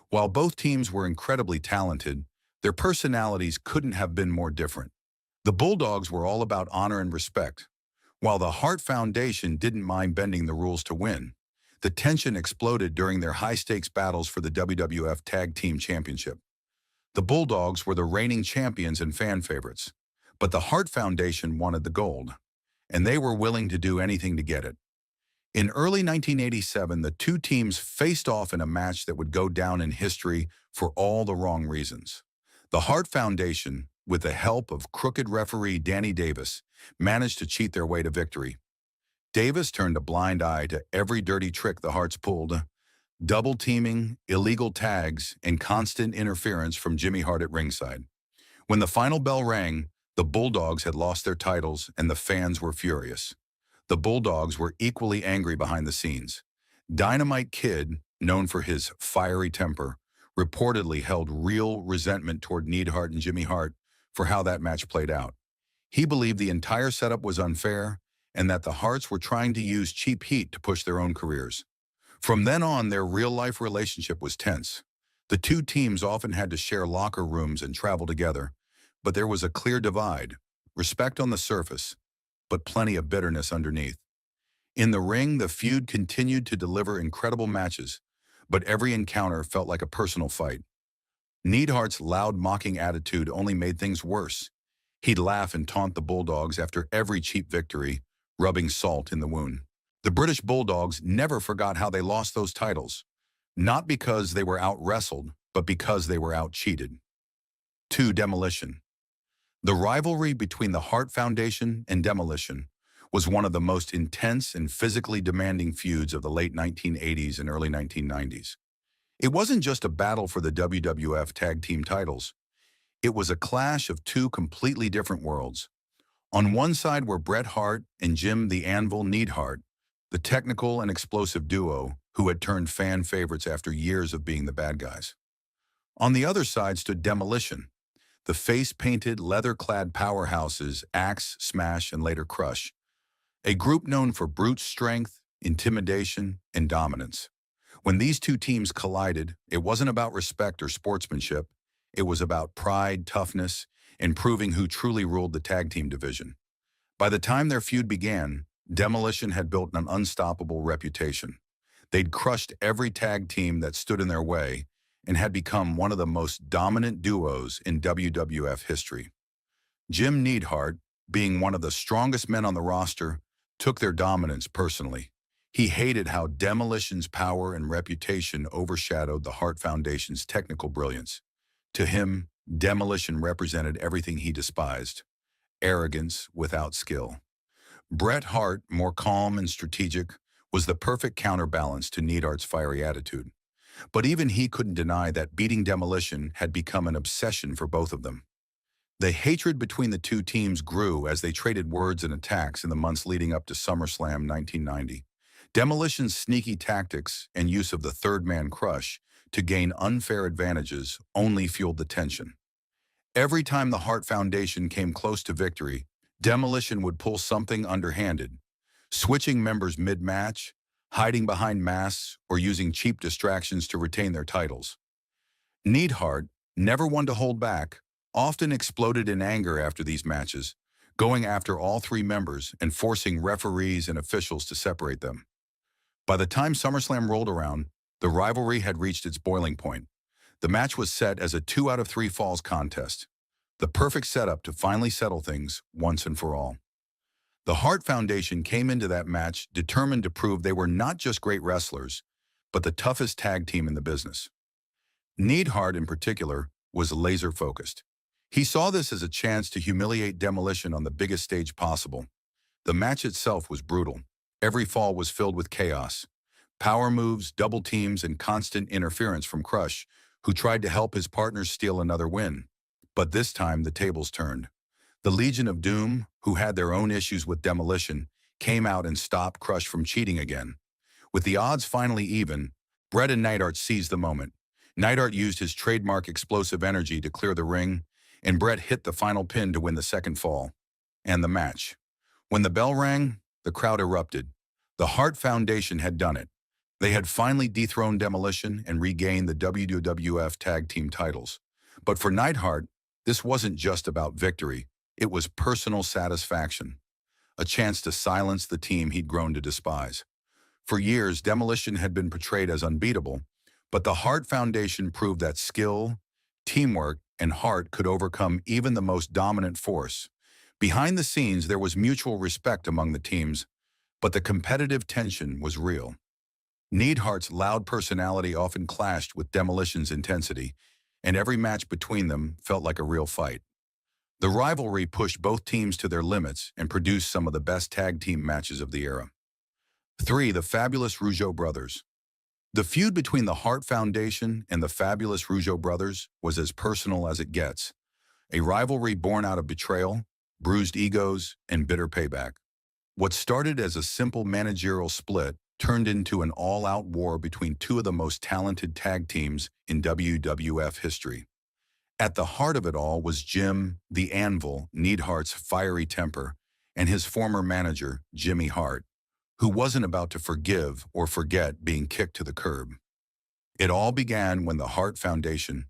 While both teams were incredibly talented, their personalities couldn't have been more different. The Bulldogs were all about honor and respect, while the Hart Foundation didn't mind bending the rules to win. The tension exploded during their high-stakes battles for the WWF Tag Team Championship. The Bulldogs were the reigning champions and fan favorites, but the Hart Foundation wanted the gold, and they were willing to do anything to get it. In early 1987, the two teams faced off in a match that would go down in history for all the wrong reasons. The Hart Foundation, with the help of crooked referee Danny Davis, managed to cheat their way to victory. Davis turned a blind eye to every dirty trick the Harts pulled, double teaming, illegal tags, and constant interference from Jimmy Hart at ringside. When the final bell rang, the Bulldogs had lost their titles and the fans were furious. The Bulldogs were equally angry behind the scenes. Dynamite Kid, known for his fiery temper, reportedly held real resentment toward Neidhart and Jimmy Hart for how that match played out. He believed the entire setup was unfair and that the Harts were trying to use cheap heat to push their own careers. From then on, their real-life relationship was tense. The two teams often had to share locker rooms and travel together, but there was a clear divide, respect on the surface, but plenty of bitterness underneath. In the ring, the feud continued to deliver incredible matches, but every encounter felt like a personal fight. Neidhart's loud, mocking attitude only made things worse. He'd laugh and taunt the Bulldogs after every cheap victory, rubbing salt in the wound. The British Bulldogs never forgot how they lost those titles, not because they were out-wrestled, but because they were out-cheated. 2. Demolition. The rivalry between the Hart Foundation and Demolition was one of the most intense and physically demanding feuds of the late 1980s and early 1990s. It wasn't just a battle for the WWF Tag Team titles. It was a clash of two completely different worlds. On one side were Bret Hart and Jim the Anvil Neidhart, the technical and explosive duo who had turned fan favorites after years of being the bad guys. On the other side stood Demolition, the face-painted, leather-clad powerhouses Axe, Smash, and later Crush, a group known for brute strength, intimidation, and dominance. When these two teams collided, it wasn't about respect or sportsmanship. It was about pride, toughness, and proving who truly ruled the tag team division. By the time their feud began, Demolition had built an unstoppable reputation. They'd crushed every tag team that stood in their way and had become one of the most dominant duos in WWF history. Jim Neidhart, being one of the strongest men on the roster, took their dominance personally. He hated how Demolition's power and reputation overshadowed the Hart Foundation's technical brilliance. To him, Demolition represented everything he despised: arrogance without skill. Bret Hart, more calm and strategic, was the perfect counterbalance to Neidhart's fiery attitude. But even he couldn't deny that beating Demolition had become an obsession for both of them. The hatred between the two teams grew as they traded words and attacks in the months leading up to SummerSlam 1990. Demolition's sneaky tactics and use of the third man crush to gain unfair advantages only fueled the tension. Every time the Hart Foundation came close to victory, Demolition would pull something underhanded, switching members mid-match, hiding behind masks, or using cheap distractions to retain their titles. Neidhart, never one to hold back, often exploded in anger after these matches, going after all three members and forcing referees and officials to separate them. By the time SummerSlam rolled around, the rivalry had reached its boiling point. The match was set as a 2 out of 3 falls contest, the perfect setup to finally settle things once and for all. The Hart Foundation came into that match determined to prove they were not just great wrestlers, but the toughest tag team in the business. Neidhart, in particular, was laser-focused. He saw this as a chance to humiliate Demolition on the biggest stage possible. The match itself was brutal. Every fall was filled with chaos. Power moves, double teams, and constant interference from Crush, who tried to help his partners steal another win. But this time, the tables turned. The Legion of Doom, who had their own issues with Demolition, came out and stopped Crush from cheating again. With the odds finally even, Bret and Neidhart seized the moment. Neidhart used his trademark explosive energy to clear the ring, and Bret hit the final pin to win the second fall and the match. When the bell rang, the crowd erupted. The Hart Foundation had done it. They had finally dethroned Demolition and regained the WWF Tag Team titles. But for Neidhart, this wasn't just about victory. It was personal satisfaction, a chance to silence the team he'd grown to despise. For years, Demolition had been portrayed as unbeatable, but the Hart Foundation proved that skill, teamwork, and heart could overcome even the most dominant force. Behind the scenes, there was mutual respect among the teams, but the competitive tension was real. Neidhart's loud personality often clashed with Demolition's intensity, and every match between them felt like a real fight. The rivalry pushed both teams to their limits and produced some of the best tag team matches of the era. 3. The Fabulous Rougeau Brothers. The feud between the Hart Foundation and the Fabulous Rougeau Brothers was as personal as it gets, a rivalry born out of betrayal, bruised egos, and bitter payback. What started as a simple managerial split turned into an all-out war between two of the most talented tag teams in WWF history. At the heart of it all was Jim the Anvil Neidhart's fiery temper and his former manager, Jimmy Hart, who wasn't about to forgive or forget being kicked to the curb. It all began when the Hart Foundation,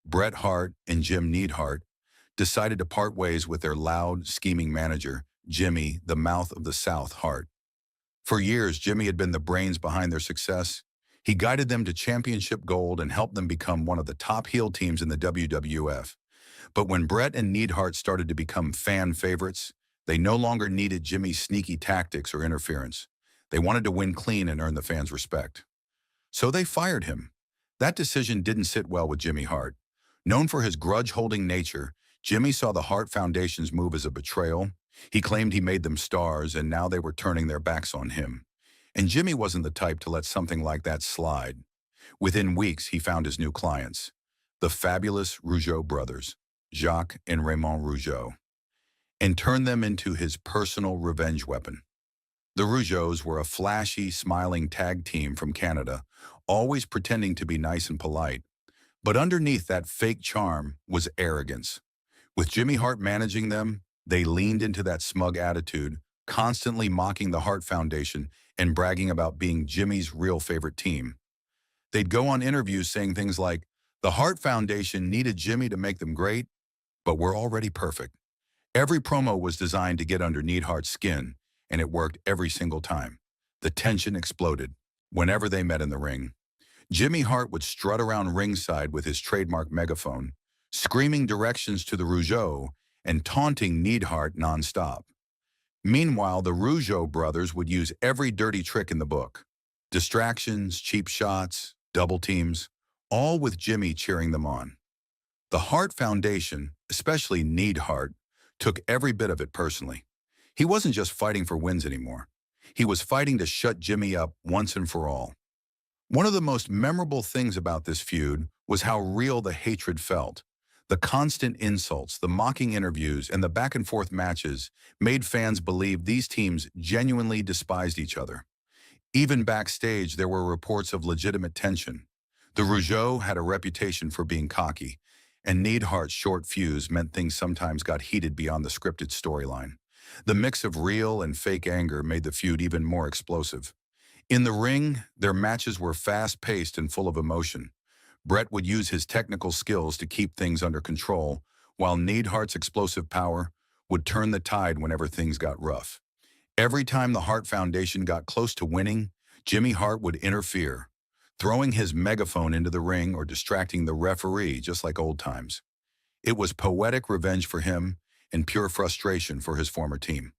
Bret Hart and Jim Neidhart, decided to part ways with their loud, scheming manager, Jimmy, the Mouth of the South Hart. For years, Jimmy had been the brains behind their success. He guided them to championship gold and helped them become one of the top heel teams in the WWF. But when Bret and Neidhart started to become fan favorites, they no longer needed Jimmy's sneaky tactics or interference. They wanted to win clean and earn the fans' respect. So they fired him. That decision didn't sit well with Jimmy Hart. Known for his grudge-holding nature, Jimmy saw the Hart Foundation's move as a betrayal. He claimed he made them stars, and now they were turning their backs on him. And Jimmy wasn't the type to let something like that slide. Within weeks, he found his new clients, the Fabulous Rougeau Brothers. Jacques and Raymond Rougeau, and turned them into his personal revenge weapon. The Rougeaus were a flashy, smiling tag team from Canada, always pretending to be nice and polite. But underneath that fake charm was arrogance. With Jimmy Hart managing them, they leaned into that smug attitude, constantly mocking the Hart Foundation and bragging about being Jimmy's real favorite team. They'd go on interviews saying things like, "The Hart Foundation needed Jimmy to make them great, but we're already perfect." Every promo was designed to get under Neidhart's skin, and it worked every single time. The tension exploded whenever they met in the ring. Jimmy Hart would strut around ringside with his trademark megaphone, screaming directions to the Rougeau and taunting Neidhart nonstop. Meanwhile, the Rougeau brothers would use every dirty trick in the book. Distractions, cheap shots, double teams, all with Jimmy cheering them on. The Hart Foundation, especially Neidhart, took every bit of it personally. He wasn't just fighting for wins anymore. He was fighting to shut Jimmy up once and for all. One of the most memorable things about this feud was how real the hatred felt. The constant insults, the mocking interviews, and the back-and-forth matches made fans believe these teams genuinely despised each other. Even backstage, there were reports of legitimate tension. The Rougeau had a reputation for being cocky, and Neidhart's short fuse meant things sometimes got heated beyond the scripted storyline. The mix of real and fake anger made the feud even more explosive. In the ring, their matches were fast-paced and full of emotion. Bret would use his technical skills to keep things under control, while Neidhart's explosive power would turn the tide whenever things got rough. Every time the Hart Foundation got close to winning, Jimmy Hart would interfere, throwing his megaphone into the ring or distracting the referee just like old times. It was poetic revenge for him and pure frustration for his former team.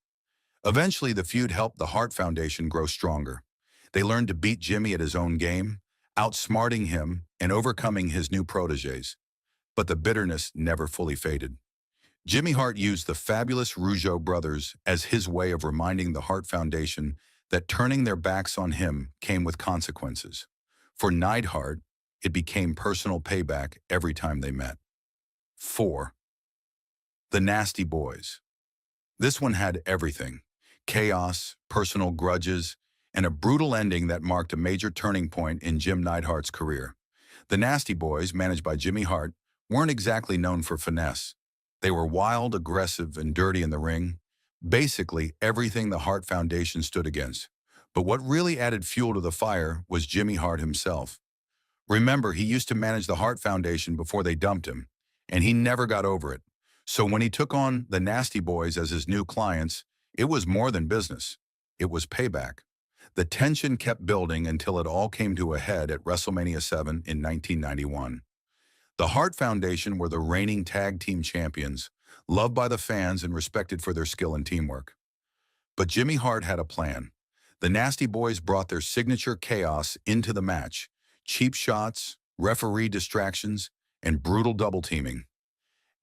Eventually, the feud helped the Hart Foundation grow stronger. They learned to beat Jimmy at his own game, outsmarting him and overcoming his new protégés. But the bitterness never fully faded. Jimmy Hart used the fabulous Rougeau brothers as his way of reminding the Hart Foundation that turning their backs on him came with consequences. For Neidhart, it became personal payback every time they met. 4. The Nasty Boys. This one had everything: chaos, personal grudges, and a brutal ending that marked a major turning point in Jim Neidhart's career. The Nasty Boys, managed by Jimmy Hart, weren't exactly known for finesse. They were wild, aggressive, and dirty in the ring, basically everything the Hart Foundation stood against. But what really added fuel to the fire was Jimmy Hart himself. Remember, he used to manage the Hart Foundation before they dumped him, and he never got over it. So when he took on the Nasty Boys as his new clients, it was more than business. It was payback. The tension kept building until it all came to a head at WrestleMania 7 in 1991. The Hart Foundation were the reigning tag team champions, loved by the fans and respected for their skill and teamwork. But Jimmy Hart had a plan. The Nasty Boys brought their signature chaos into the match: cheap shots, referee distractions, and brutal double teaming.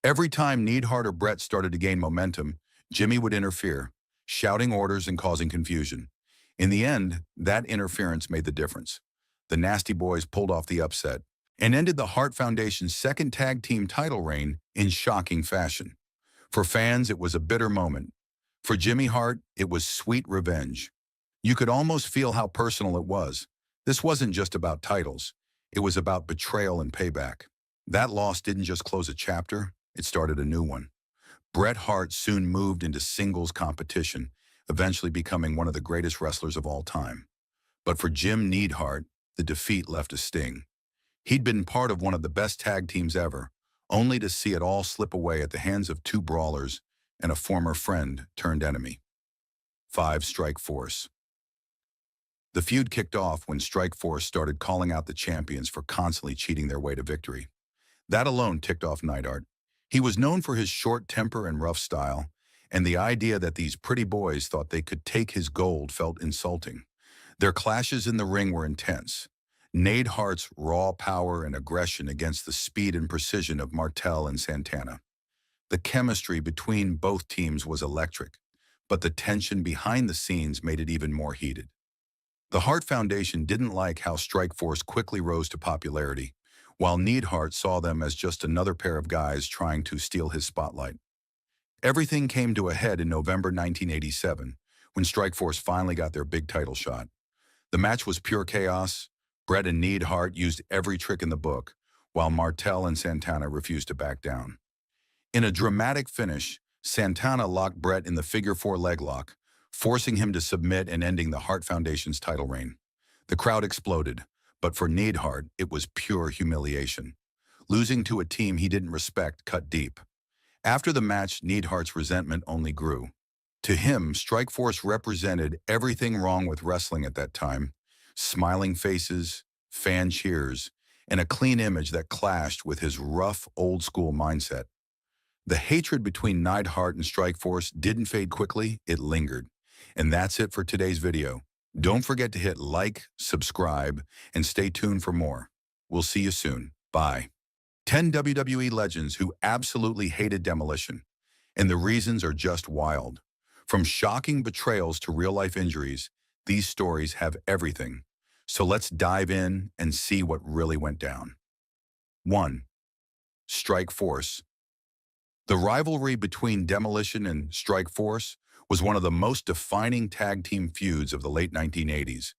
Every time Neidhart or Bret started to gain momentum, Jimmy would interfere, shouting orders and causing confusion. In the end, that interference made the difference. The Nasty Boys pulled off the upset and ended the Hart Foundation's second tag team title reign in shocking fashion. For fans, it was a bitter moment. For Jimmy Hart, it was sweet revenge. You could almost feel how personal it was. This wasn't just about titles. It was about betrayal and payback. That loss didn't just close a chapter, it started a new one. Bret Hart soon moved into singles competition, eventually becoming one of the greatest wrestlers of all time. But for Jim Neidhart, the defeat left a sting. He'd been part of one of the best tag teams ever, only to see it all slip away at the hands of two brawlers and a former friend turned enemy. 5. Strikeforce. The feud kicked off when Strikeforce started calling out the champions for constantly cheating their way to victory. That alone ticked off Neidhart. He was known for his short temper and rough style, and the idea that these pretty boys thought they could take his gold felt insulting. Their clashes in the ring were intense. Neidhart's raw power and aggression against the speed and precision of Martel and Santana. The chemistry between both teams was electric, but the tension behind the scenes made it even more heated. The Hart Foundation didn't like how Strikeforce quickly rose to popularity. while Neidhart saw them as just another pair of guys trying to steal his spotlight. Everything came to a head in November 1987, when Strikeforce finally got their big title shot. The match was pure chaos. Bret and Neidhart used every trick in the book, while Martel and Santana refused to back down. In a dramatic finish, Santana locked Bret in the figure-4 leg lock, forcing him to submit and ending the Hart Foundation's title reign. The crowd exploded, but for Neidhart, it was pure humiliation. Losing to a team he didn't respect cut deep. After the match, Neidhart's resentment only grew. To him, Strikeforce represented everything wrong with wrestling at that time: smiling faces, fan cheers, and a clean image that clashed with his rough, old-school mindset. The hatred between Neidhart and Strikeforce didn't fade quickly, it lingered. And that's it for today's video. Don't forget to hit like, subscribe, and stay tuned for more. We'll see you soon. Bye. 10 WWE legends who absolutely hated Demolition. And the reasons are just wild. From shocking betrayals to real-life injuries, these stories have everything. So let's dive in and see what really went down. 1. Strikeforce. The rivalry between Demolition and Strikeforce was one of the most defining tag team feuds of the late 1980s,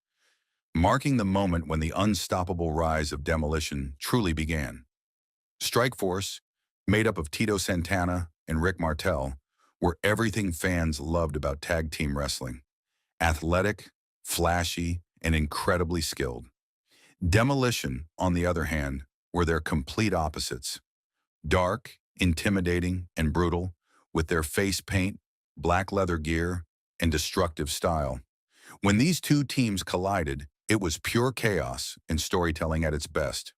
marking the moment when the unstoppable rise of Demolition truly began. Strikeforce, made up of Tito Santana and Rick Martel, were everything fans loved about tag team wrestling: athletic, flashy, and incredibly skilled. Demolition, on the other hand, were their complete opposites: dark, intimidating, and brutal, with their face paint, black leather gear, and destructive style. When these two teams collided, it was pure chaos and storytelling at its best.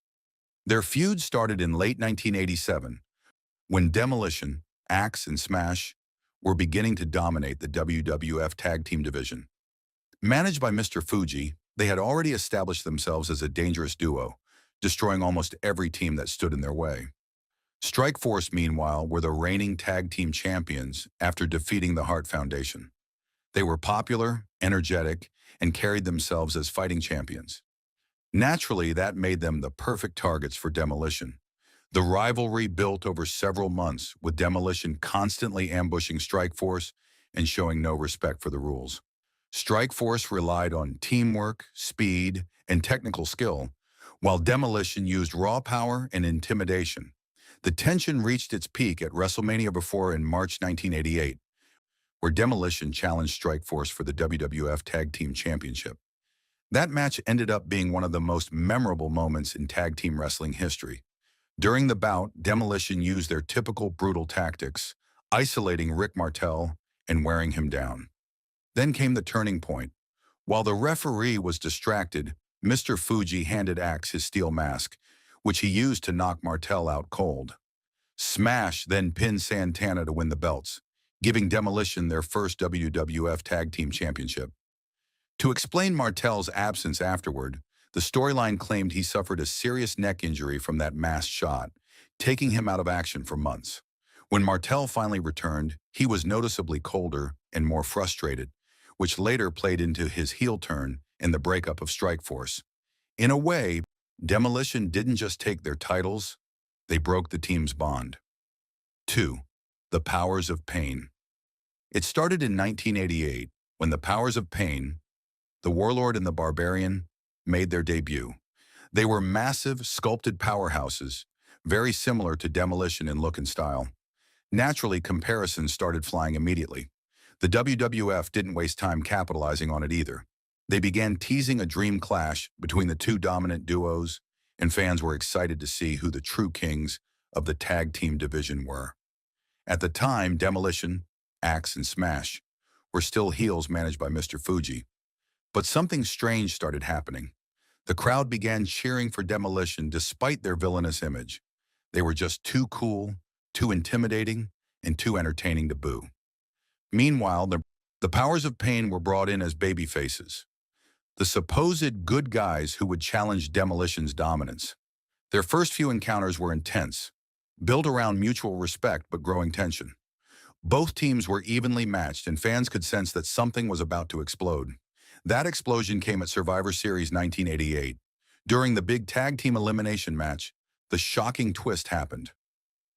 Their feud started in late 1987, when Demolition, Axe, and Smash were beginning to dominate the WWF Tag Team division. Managed by Mr. Fuji, they had already established themselves as a dangerous duo, destroying almost every team that stood in their way. Strikeforce, meanwhile, were the reigning tag team champions after defeating the Hart Foundation. They were popular, energetic, and carried themselves as fighting champions. Naturally, that made them the perfect targets for Demolition. The rivalry built over several months, with Demolition constantly ambushing Strikeforce and showing no respect for the rules. Strikeforce relied on teamwork, speed, and technical skill, while Demolition used raw power and intimidation. The tension reached its peak at WrestleMania 4 in March 1988, where Demolition challenged Strikeforce for the WWF Tag Team Championship. That match ended up being one of the most memorable moments in tag team wrestling history. During the bout, Demolition used their typical brutal tactics, isolating Rick Martel and wearing him down. Then came the turning point. While the referee was distracted, Mr. Fuji handed Axe his steel mask, which he used to knock Martel out cold. Smash then pinned Santana to win the belts, giving Demolition their first WWF Tag Team Championship. To explain Martel's absence afterward, the storyline claimed he suffered a serious neck injury from that masked shot, taking him out of action for months. When Martel finally returned, he was noticeably colder and more frustrated, which later played into his heel turn in the breakup of Strikeforce. In a way, Demolition didn't just take their titles, they broke the team's bond. 2. The Powers of Pain. It started in 1988, when the Powers of Pain, the Warlord and the Barbarian, made their debut. They were massive, sculpted powerhouses, very similar to Demolition in look and style. Naturally, comparisons started flying immediately. The WWF didn't waste time capitalizing on it either. They began teasing a dream clash between the two dominant duos, and fans were excited to see who the true kings of the tag team division were. At the time, Demolition, Axe, and Smash were still heels managed by Mr. Fuji. But something strange started happening. The crowd began cheering for Demolition despite their villainous image. They were just too cool, too intimidating, and too entertaining to boo. Meanwhile, the Powers of Pain were brought in as babyfaces, the supposed good guys who would challenge Demolition's dominance. Their first few encounters were intense, built around mutual respect but growing tension. Both teams were evenly matched, and fans could sense that something was about to explode. That explosion came at Survivor Series 1988. During the big tag team elimination match, the shocking twist happened.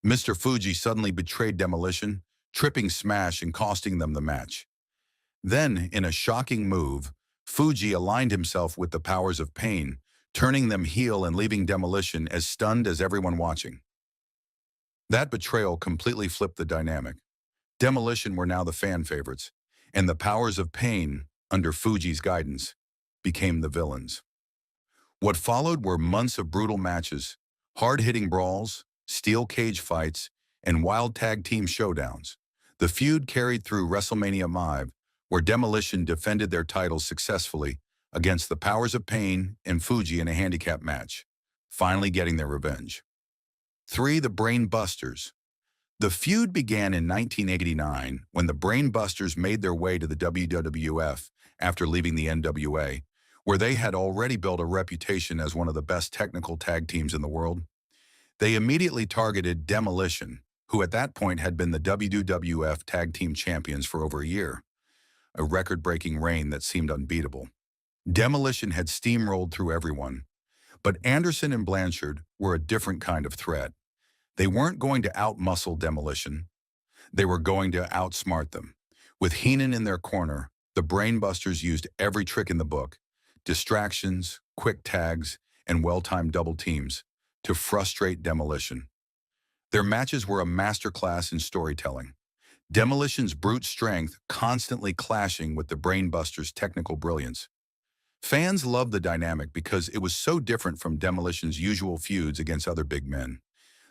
Mr. Fuji suddenly betrayed Demolition, tripping Smash and costing them the match. Then, in a shocking move, Fuji aligned himself with the powers of pain, turning them heel and leaving Demolition as stunned as everyone watching. That betrayal completely flipped the dynamic. Demolition were now the fan favorites, and the powers of pain, under Fuji's guidance, became the villains. What followed were months of brutal matches, hard-hitting brawls, steel cage fights, and wild tag team showdowns. The feud carried through WrestleMania 5, where Demolition defended their titles successfully against the Powers of Pain and Fuji in a handicap match, finally getting their revenge. 3. The Brain Busters. The feud began in 1989 when the Brain Busters made their way to the WWF after leaving the NWA, where they had already built a reputation as one of the best technical tag teams in the world. They immediately targeted Demolition, who at that point had been the WWF Tag Team Champions for over a year, a record-breaking reign that seemed unbeatable. Demolition had steamrolled through everyone, but Anderson and Blanchard were a different kind of threat. They weren't going to out-muscle Demolition. They were going to outsmart them. With Heenan in their corner, the Brainbusters used every trick in the book, distractions, quick tags, and well-timed double teams, to frustrate Demolition. Their matches were a masterclass in storytelling. Demolition's brute strength constantly clashing with the Brainbusters' technical brilliance. Fans loved the dynamic because it was so different from Demolition's usual feuds against other big men.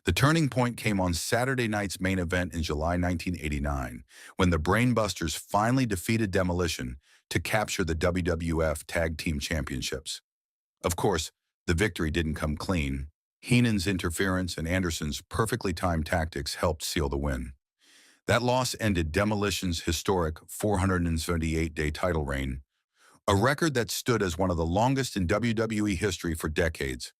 The turning point came on Saturday night's main event in July 1989, when the Brainbusters finally defeated Demolition to capture the WWF Tag Team Championships. Of course, the victory didn't come clean. Heenan's interference and Anderson's perfectly timed tactics helped seal the win. That loss ended Demolition's historic 478-day title reign, a record that stood as one of the longest in WWE history for decades.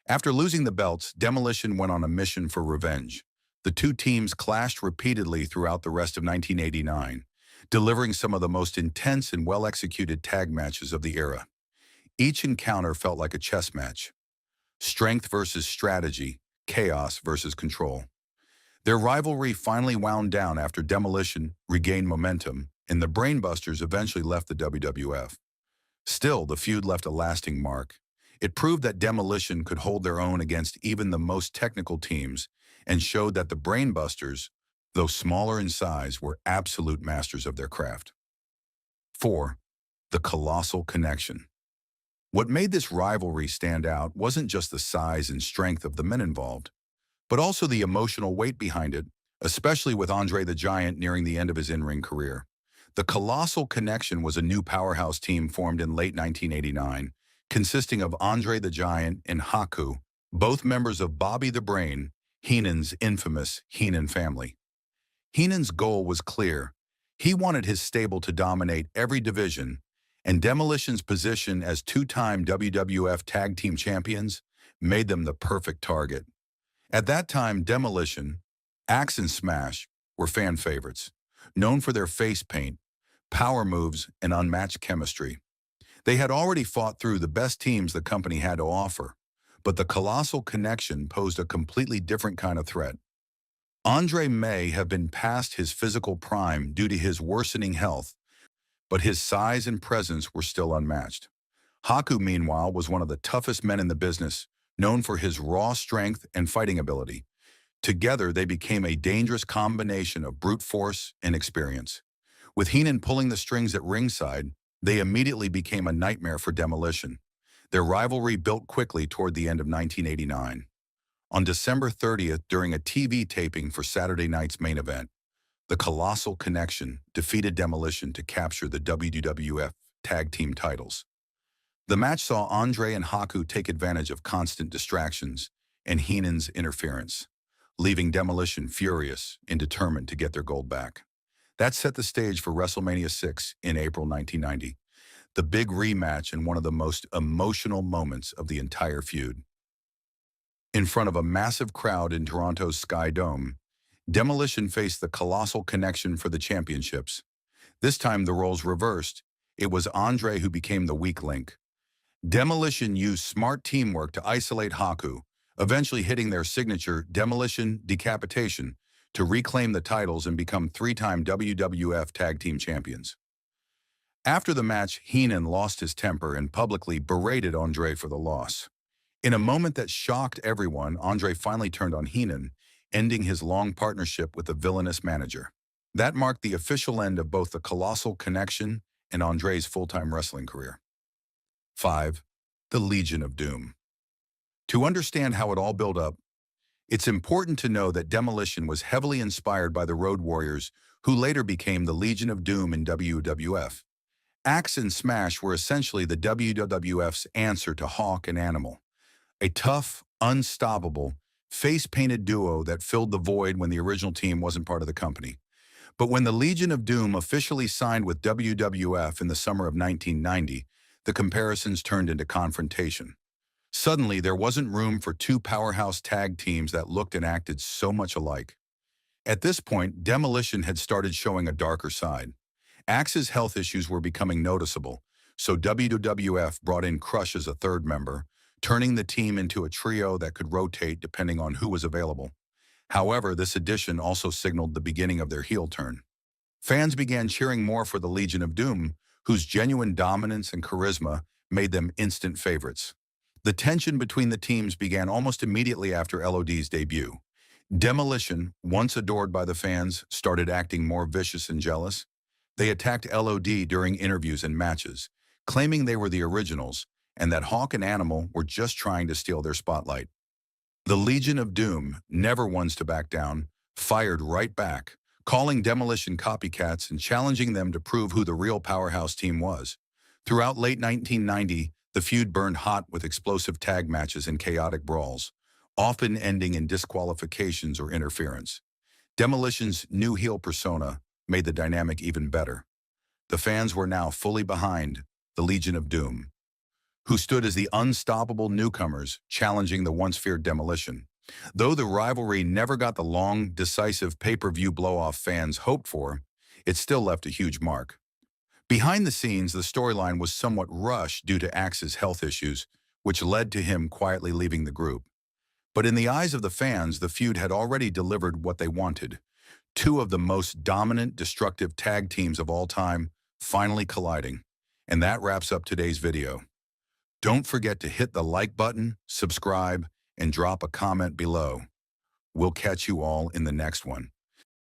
After losing the belts, Demolition went on a mission for revenge. The two teams clashed repeatedly throughout the rest of 1989, delivering some of the most intense and well-executed tag matches of the era. Each encounter felt like a chess match. Strength versus strategy, chaos versus control. Their rivalry finally wound down after Demolition regained momentum, and the Brainbusters eventually left the WWF. Still, the feud left a lasting mark. It proved that Demolition could hold their own against even the most technical teams, and showed that the Brainbusters, though smaller in size, were absolute masters of their craft. 4. The Colossal Connection. What made this rivalry stand out wasn't just the size and strength of the men involved, but also the emotional weight behind it, especially with Andre the Giant nearing the end of his in-ring career. The Colossal Connection was a new powerhouse team formed in late 1989, consisting of Andre the Giant and Haku, both members of Bobby the Brain, Heenan's infamous Heenan family. Heenan's goal was clear. He wanted his stable to dominate every division, and Demolition's position as two-time WWF Tag Team Champions made them the perfect target. At that time, Demolition, Axe and Smash were fan favorites, known for their face paint, power moves, and unmatched chemistry. They had already fought through the best teams the company had to offer, but the Colossal Connection posed a completely different kind of threat. Andre may have been past his physical prime due to his worsening health, but his size and presence were still unmatched. Haku, meanwhile, was one of the toughest men in the business, known for his raw strength and fighting ability. Together, they became a dangerous combination of brute force and experience. With Heenan pulling the strings at ringside, they immediately became a nightmare for Demolition. Their rivalry built quickly toward the end of 1989. On December 30th, during a TV taping for Saturday night's main event, the Colossal Connection defeated Demolition to capture the WWF Tag Team titles. The match saw Andre and Haku take advantage of constant distractions and Heenan's interference, leaving Demolition furious and determined to get their gold back. That set the stage for WrestleMania 6 in April 1990, the big rematch and one of the most emotional moments of the entire feud. In front of a massive crowd in Toronto's Sky Dome, Demolition faced the Colossal Connection for the championships. This time the roles reversed. It was Andre who became the weak link. Demolition used smart teamwork to isolate Haku, eventually hitting their signature demolition decapitation to reclaim the titles and become three-time WWF Tag Team Champions. After the match, Heenan lost his temper and publicly berated Andre for the loss. In a moment that shocked everyone, Andre finally turned on Heenan, ending his long partnership with the villainous manager. That marked the official end of both the Colossal Connection and Andre's full-time wrestling career. 5. The Legion of Doom. To understand how it all built up, it's important to know that Demolition was heavily inspired by the Road Warriors, who later became the Legion of Doom in WWF. Axe and Smash were essentially the WWF's answer to Hawk and Animal, a tough, unstoppable, face-painted duo that filled the void when the original team wasn't part of the company. But when the Legion of Doom officially signed with WWF in the summer of 1990, the comparisons turned into confrontation. Suddenly, there wasn't room for two powerhouse tag teams that looked and acted so much alike. At this point, Demolition had started showing a darker side. Axe's health issues were becoming noticeable, so WWF brought in Crush as a third member, turning the team into a trio that could rotate depending on who was available. However, this addition also signaled the beginning of their heel turn. Fans began cheering more for the Legion of Doom, whose genuine dominance and charisma made them instant favorites. The tension between the teams began almost immediately after LOD's debut. Demolition, once adored by the fans, started acting more vicious and jealous. They attacked LOD during interviews and matches, claiming they were the originals and that Hawk and Animal were just trying to steal their spotlight. The Legion of Doom, never ones to back down, fired right back, calling Demolition copycats and challenging them to prove who the real powerhouse team was. Throughout late 1990, the feud burned hot with explosive tag matches and chaotic brawls, often ending in disqualifications or interference. Demolition's new heel persona made the dynamic even better. The fans were now fully behind the Legion of Doom, who stood as the unstoppable newcomers challenging the once-feared Demolition. Though the rivalry never got the long, decisive pay-per-view blow-off fans hoped for, it still left a huge mark. Behind the scenes, the storyline was somewhat rushed due to Axe's health issues, which led to him quietly leaving the group. But in the eyes of the fans, the feud had already delivered what they wanted. Two of the most dominant, destructive tag teams of all time finally colliding. And that wraps up today's video. Don't forget to hit the like button, subscribe, and drop a comment below. We'll catch you all in the next one.